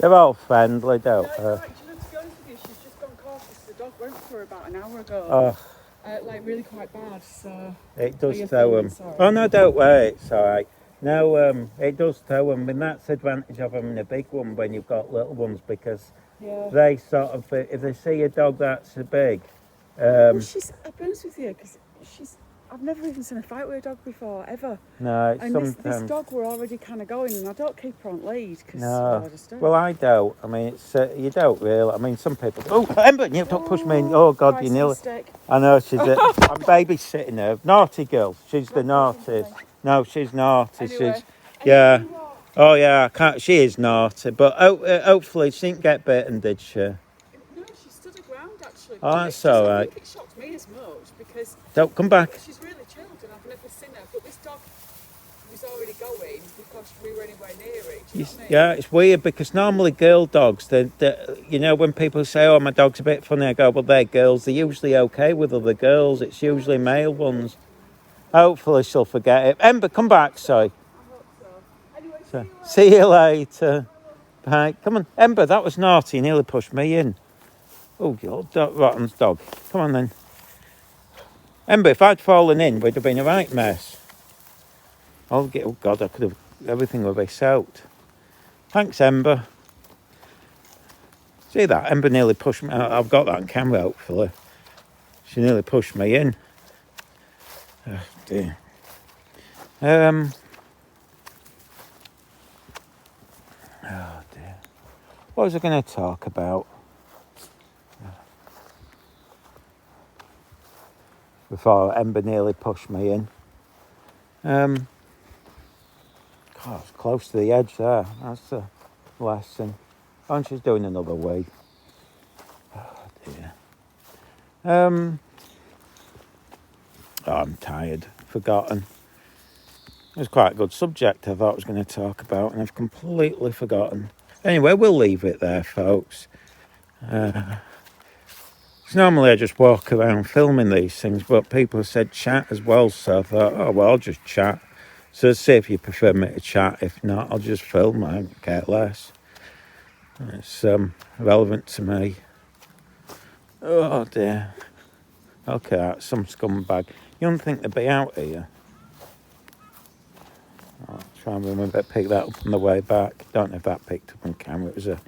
They're all friendly, don't they? No, it's right. Do you know, to be honest with you, she's just gone cautious. The dog went for her about an hour ago. Oh, Like really quite bad. So it Are does you throw filming? them. Sorry. Oh, no, don't worry, it's all right. No, it does throw them, and that's the advantage of having a big one when you've got little ones, because yeah. they sort of, if they see a dog that's big, Well, I'll be honest with you, because I've never even seen a fight with a dog before, ever. no, it's And sometimes... this dog were already kind of going, and I don't keep her on lead, because No, I just don't. well, I don't. I mean, it's you don't really. I mean, some people. Oh, Ember, you don't push me. Oh God, you nearly. Mistake. I know she's. I'm babysitting her. Naughty girl. She's the naughtiest. No, she's naughty. Anyway, She's. Yeah. Oh yeah. I can't. She is naughty, but hopefully she didn't get bitten, did she? No, she stood her ground actually. Oh, that's all right. I think it shocked me as much because Don't come back. she's really chilled and I've never seen her. But this dog was already going because we were anywhere near it. Do you know what I mean? Yeah, it's weird because normally girl dogs, you know, when people say, "Oh, my dog's a bit funny," I go, "Well, they're girls. They're usually okay with other girls. It's usually male ones." Hopefully she'll forget it. Ember, come back, sorry. I hope so. Anyway, So, see you later. Bye. Come on, Ember, that was naughty. You nearly pushed me in. Oh, you old rotten dog. Come on then. Ember, if I'd fallen in, we'd have been a right mess. Oh God, I could have, everything would be soaked. Thanks, Ember. See that? Ember nearly pushed me. I've got that on camera, hopefully. She nearly pushed me in. Oh, dear. Oh, dear. What was I going to talk about? Before Ember nearly pushed me in. God, it's close to the edge there. That's the lesson. Oh, and she's doing another way. Oh, dear. Oh, I'm tired. Forgotten. It was quite a good subject I thought I was going to talk about, and I've completely forgotten. Anyway, we'll leave it there, folks. 'Cause normally I just walk around filming these things, but people have said chat as well, so I thought, oh, well, I'll just chat. So see if you prefer me to chat. If not, I'll just film. I don't care less. It's relevant to me. Oh, dear. Okay, that's some scumbag. You don't think they'd be out here? I'll try and remember to pick that up on the way back. Don't know if that picked up on camera. It was a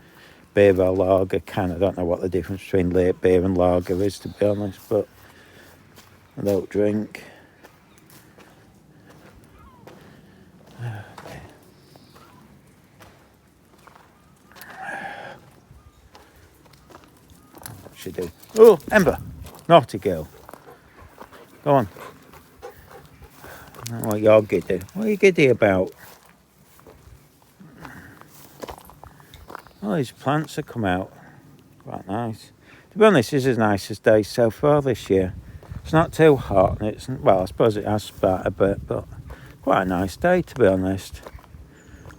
beer or lager can. I don't know what the difference between late beer and lager is, to be honest, but I don't drink. What should do? Oh, Ember, naughty girl. Go on. What you're giddy? What are you giddy about? Oh, these plants have come out. Quite nice. To be honest, this is the nicest day so far this year. It's not too hot, and it's, well, I suppose it has spat a bit, but quite a nice day, to be honest.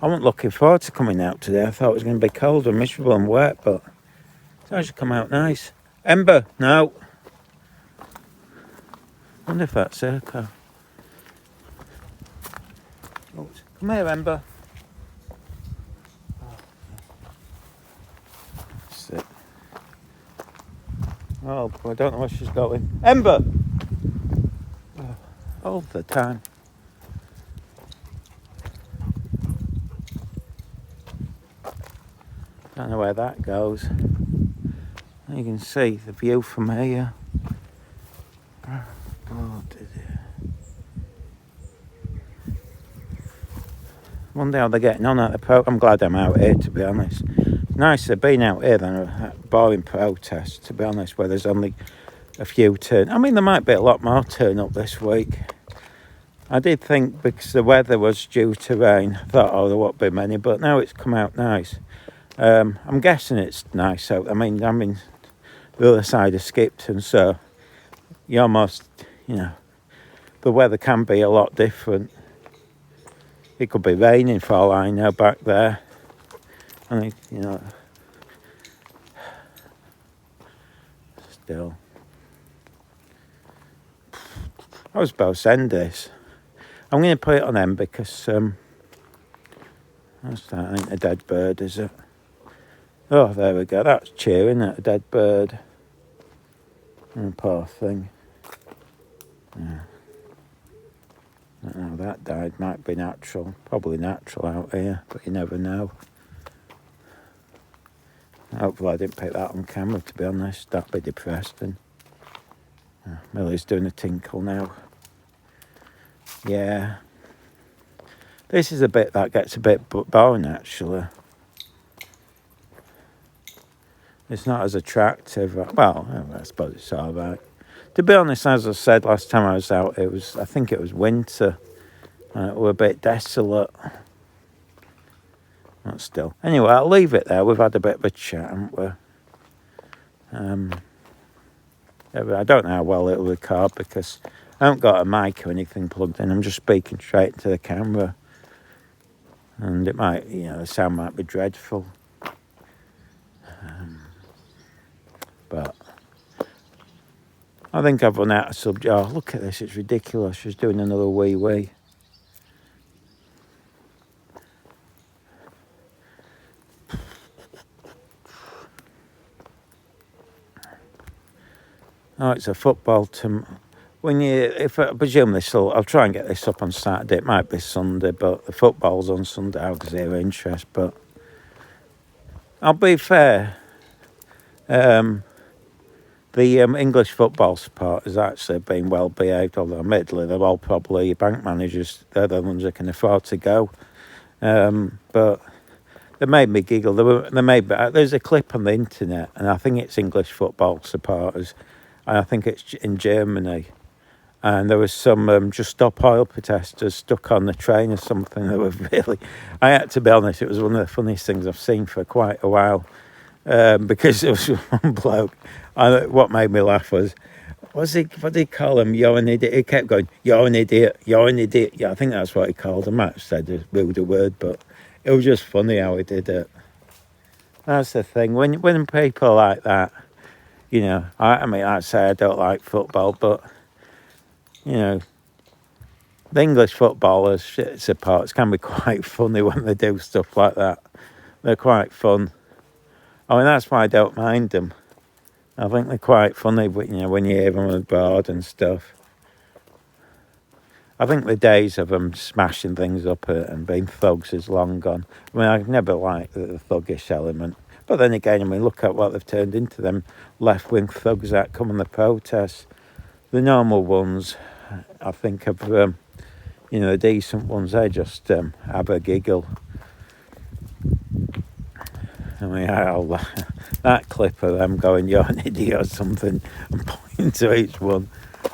I wasn't looking forward to coming out today. I thought it was going to be cold and miserable and wet, but it's actually come out nice. Ember, no. I wonder if that's her car. Oh, come here, Ember. Sit. Oh, I don't know where she's going. Ember! Oh, all the time. Don't know where that goes. You can see the view from here. Oh, dear. Wonder how they're getting on at the I'm glad I'm out here, to be honest. Nicer being out here than a boring protest, to be honest, where there's only a few turn. I mean, there might be a lot more turn up this week. I did think because the weather was due to rain, I thought, oh, there won't be many, but now it's come out nice. I'm guessing it's nice out. I mean, the other side of Skipton, so you almost, the weather can be a lot different. It could be raining for all I know back there. I think, still. I was supposed to end this. I'm going to put it on end because that's that ain't a dead bird, is it? Oh, there we go. That's cheering, isn't it? A dead bird. Oh, poor thing. Yeah. I don't know, that died. Might be natural. Probably natural out here, but you never know. Hopefully I didn't pick that on camera, to be honest. That'd be depressing. Millie's doing a tinkle now. Yeah. This is a bit that gets a bit boring, actually. It's not as attractive. Well, I suppose it's all right. To be honest, as I said last time I was out, I think it was winter. We're a bit desolate. Not still. Anyway, I'll leave it there. We've had a bit of a chat, haven't we? I don't know how well it'll record because I haven't got a mic or anything plugged in. I'm just speaking straight into the camera. And it might, the sound might be dreadful. But I think I've run out of subject. Oh, look at this. It's ridiculous. She's doing another wee. Oh, it's a football team. If I presume I'll try and get this up on Saturday. It might be Sunday, but the football's on Sunday. I've zero interest, but I'll be fair. The English football supporters actually been well behaved, although admittedly they're all probably bank managers. They're the ones that can afford to go. But they made me giggle. There's a clip on the internet, and I think it's English football supporters, and I think it's in Germany. And there was some Just Stop Oil protesters stuck on the train or something that were really... I had to be honest, it was one of the funniest things I've seen for quite a while. Because it was one bloke. What made me laugh was what did he call him? You're an idiot. He kept going, you're an idiot, you're an idiot. Yeah, I think that's what he called him. I might have said a ruder word, but it was just funny how he did it. That's the thing. When people like that, I mean, I'd say I don't like football, but, the English footballers, supporters can be quite funny when they do stuff like that. They're quite fun. I mean, that's why I don't mind them. I think they're quite funny, but, when you hear them abroad and stuff. I think the days of them smashing things up and being thugs is long gone. I mean, I've never liked the thuggish element. But then again, I mean, look at what they've turned into, them left-wing thugs that come on the protests. The normal ones, I think, the decent ones, they just have a giggle. I mean, that clip of them going, you're an idiot or something, and pointing to each one.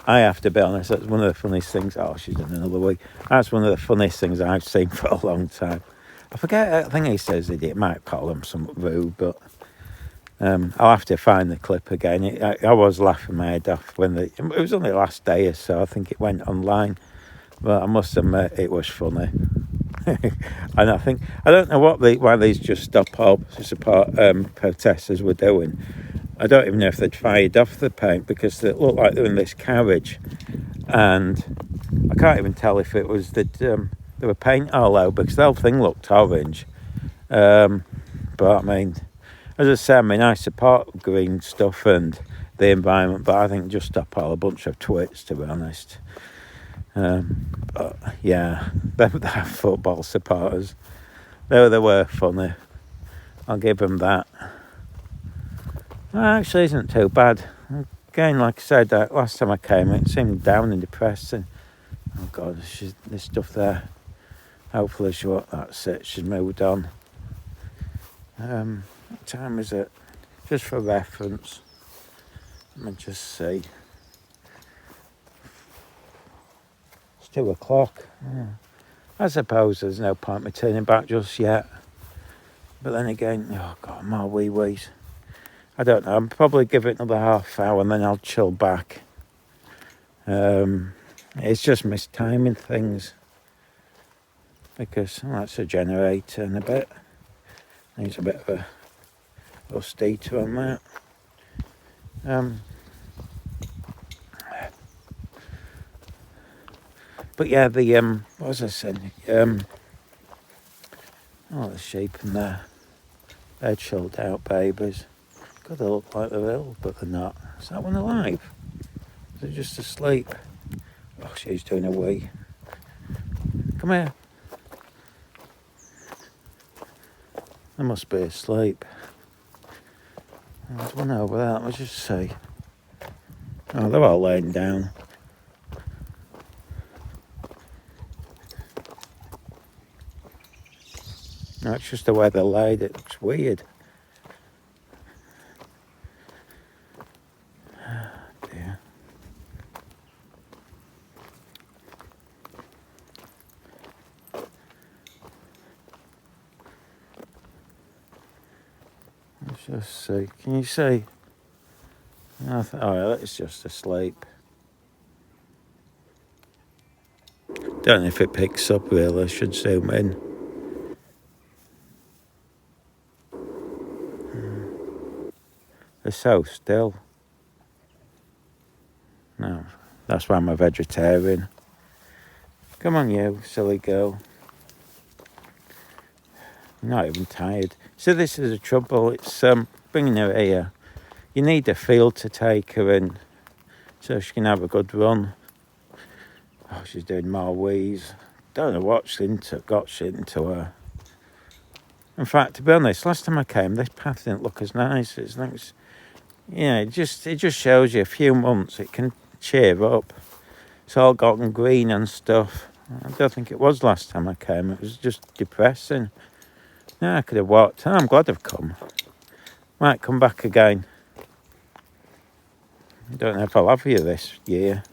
I have to be honest, that's one of the funniest things. Oh, she's done another week. That's one of the funniest things I've seen for a long time. I forget, I think he says idiot, might call him something rude, but I'll have to find the clip again. I was laughing my head off it was only the last day or so, I think it went online. But I must admit, it was funny. And I don't know why these Just Stop All support protesters were doing. I don't even know if they'd fired off the paint because they looked like they were in this carriage, and I can't even tell if it was that there were paint all over because the whole thing looked orange. But I mean, as I say, I support green stuff and the environment, but I think Just Stop All a bunch of twits, to be honest. But yeah, them football supporters, they were funny. I'll give them that. Well, actually, isn't too bad. Again, like I said, last time I came, it seemed down and depressing. Oh God, there's stuff there. Hopefully, that's it. She's moved on. What time is it? Just for reference. Let me just see. 2:00. Yeah. I suppose there's no point me turning back just yet. But then again, oh God, more wee-wees. I don't know. I'll probably give it another half hour and then I'll chill back. It's just mistiming things because that's a generator and a bit. Needs a bit of a rustator on that. But yeah, the what was I saying? Oh, the sheep in there. They're chilled out babies. God, they look like they're ill, but they're not. Is that one alive? They're just asleep. Oh, she's doing a wee. Come here. They must be asleep. There's one over there. Let's just see. Oh, they're all laying down. No, it's just the way they're laid. It looks weird. Oh, dear. Let's just see. Can you see? Oh, yeah, it's just asleep. Don't know if it picks up really. I should zoom in. They're so still. No, that's why I'm a vegetarian. Come on, you silly girl. You're not even tired. So this is the trouble. It's bringing her here. You need a field to take her in so she can have a good run. Oh, she's doing more wheeze. Don't know what's got into her. In fact, to be honest, last time I came, this path didn't look as nice. It's like, it just shows you a few months it can cheer up. It's all gotten green and stuff. I don't think it was last time I came. It was just depressing. Yeah, I could have walked. I'm glad I've come. Might come back again. I don't know if I'll have you this year.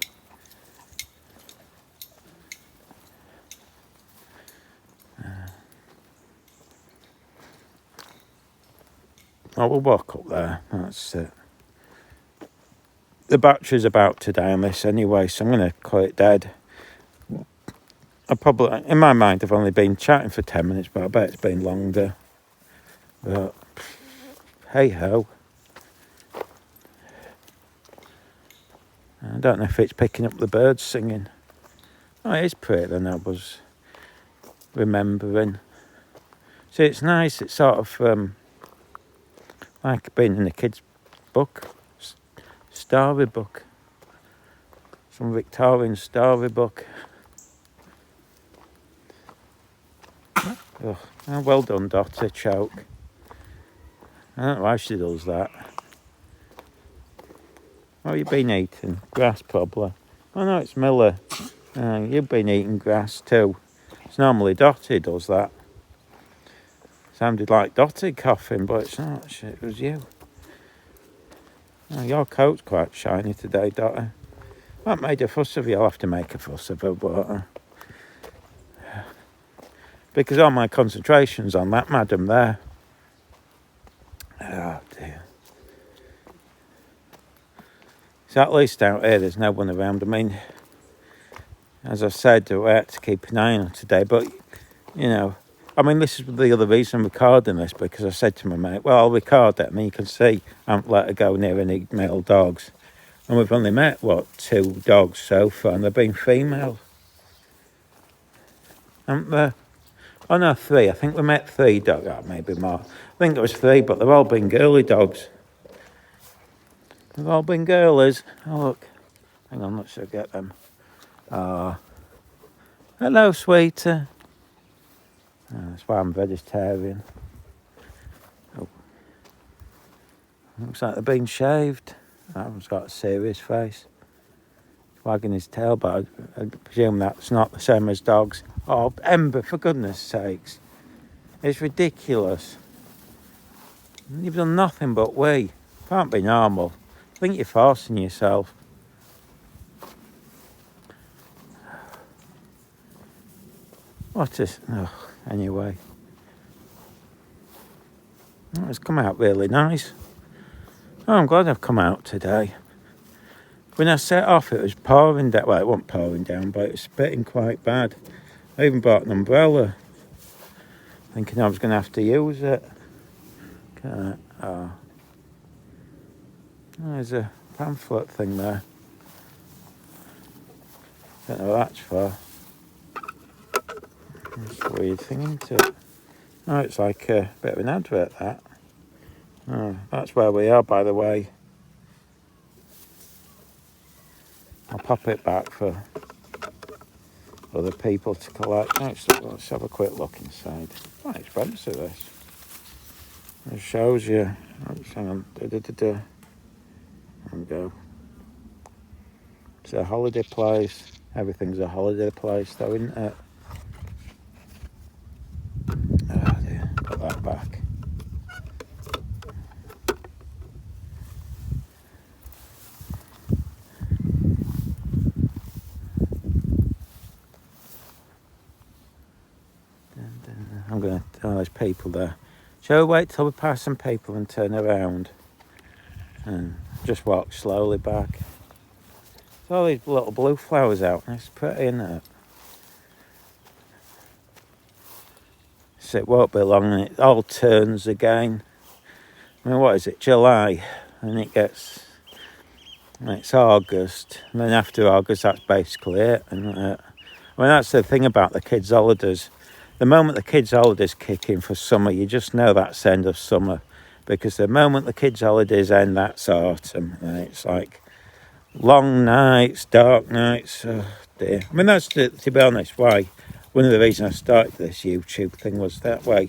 Oh, we'll walk up there. That's it. The battery's about to die on this anyway, so I'm going to call it dead. In my mind, I've only been chatting for 10 minutes, but I bet it's been longer. But, hey ho. I don't know if it's picking up the birds singing. Oh, it is prettier than I was remembering. See, it's nice. It's sort of like being in a kid's book, storybook. Some Victorian storybook. Oh, well done, Dottie, choke. I don't know why she does that. What have you been eating? Grass, probably. Oh no, it's Miller. You've been eating grass too. It's normally Dottie does that. Sounded like Dottie coughing, but it's not. It was you. Oh, your coat's quite shiny today, Dottie. I haven't made a fuss of you. I'll have to make a fuss of her, but... because all my concentration's on that madam there. Oh, dear. So at least out here, there's no one around. I mean, as I said, we had to keep an eye on her today, but, this is the other reason I'm recording this, because I said to my mate, well, I'll record it, and then you can see I haven't let her go near any male dogs. And we've only met, 2 dogs so far, and they've been female. Haven't they? Oh, no, 3. I think we met 3 dogs, maybe more. I think it was 3, but they've all been girly dogs. They've all been girlies. Oh, look. Hang on, let's get them. Hello, sweetie. That's why I'm vegetarian. Oh. Looks like they've been shaved. That one's got a serious face. Wagging his tail, but I presume that's not the same as dogs. Oh, Ember, for goodness sakes. It's ridiculous. You've done nothing but wee. Can't be normal. I think you're forcing yourself. Anyway. Oh, it's come out really nice. Oh, I'm glad I've come out today. When I set off, it was pouring down. Well, it wasn't pouring down, but it was spitting quite bad. I even bought an umbrella, thinking I was going to have to use it. Oh, there's a pamphlet thing there. Don't know what that's for. It's a weird thing, isn't it? Oh, it's like a bit of an advert, that. Oh, that's where we are, by the way. I'll pop it back for other people to collect. Let's have a quick look inside. Quite expensive, this. It shows you. Hang on. There we go. It's a holiday place. Everything's a holiday place, though, isn't it? Oh dear. Put that back. I'm going to... Oh, there's people there. Shall we wait till we pass some people and turn around? And just walk slowly back. There's all these little blue flowers out. It's pretty, isn't it? So it won't be long and it all turns again. I mean, what is it? July. And it gets... It's August. And then after August, that's basically it. And I mean, that's the thing about the kids' holidays. The moment the kids' holidays kick in for summer, you just know that's the end of summer. Because the moment the kids' holidays end, that's autumn. And it's like long nights, dark nights. Oh dear. I mean, that's, to be honest, why one of the reasons I started this YouTube thing was that way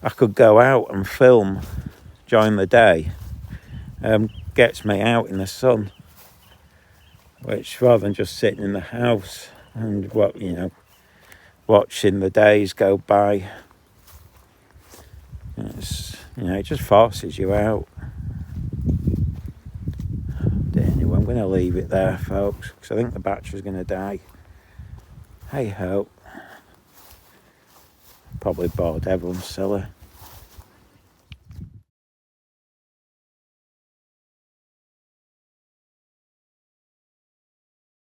I could go out and film during the day. Gets me out in the sun. Which, rather than just sitting in the house and, watching the days go by. It just forces you out. Anyway, I'm going to leave it there, folks, because I think the battery's going to die. Hey ho. Probably bored everyone's silly.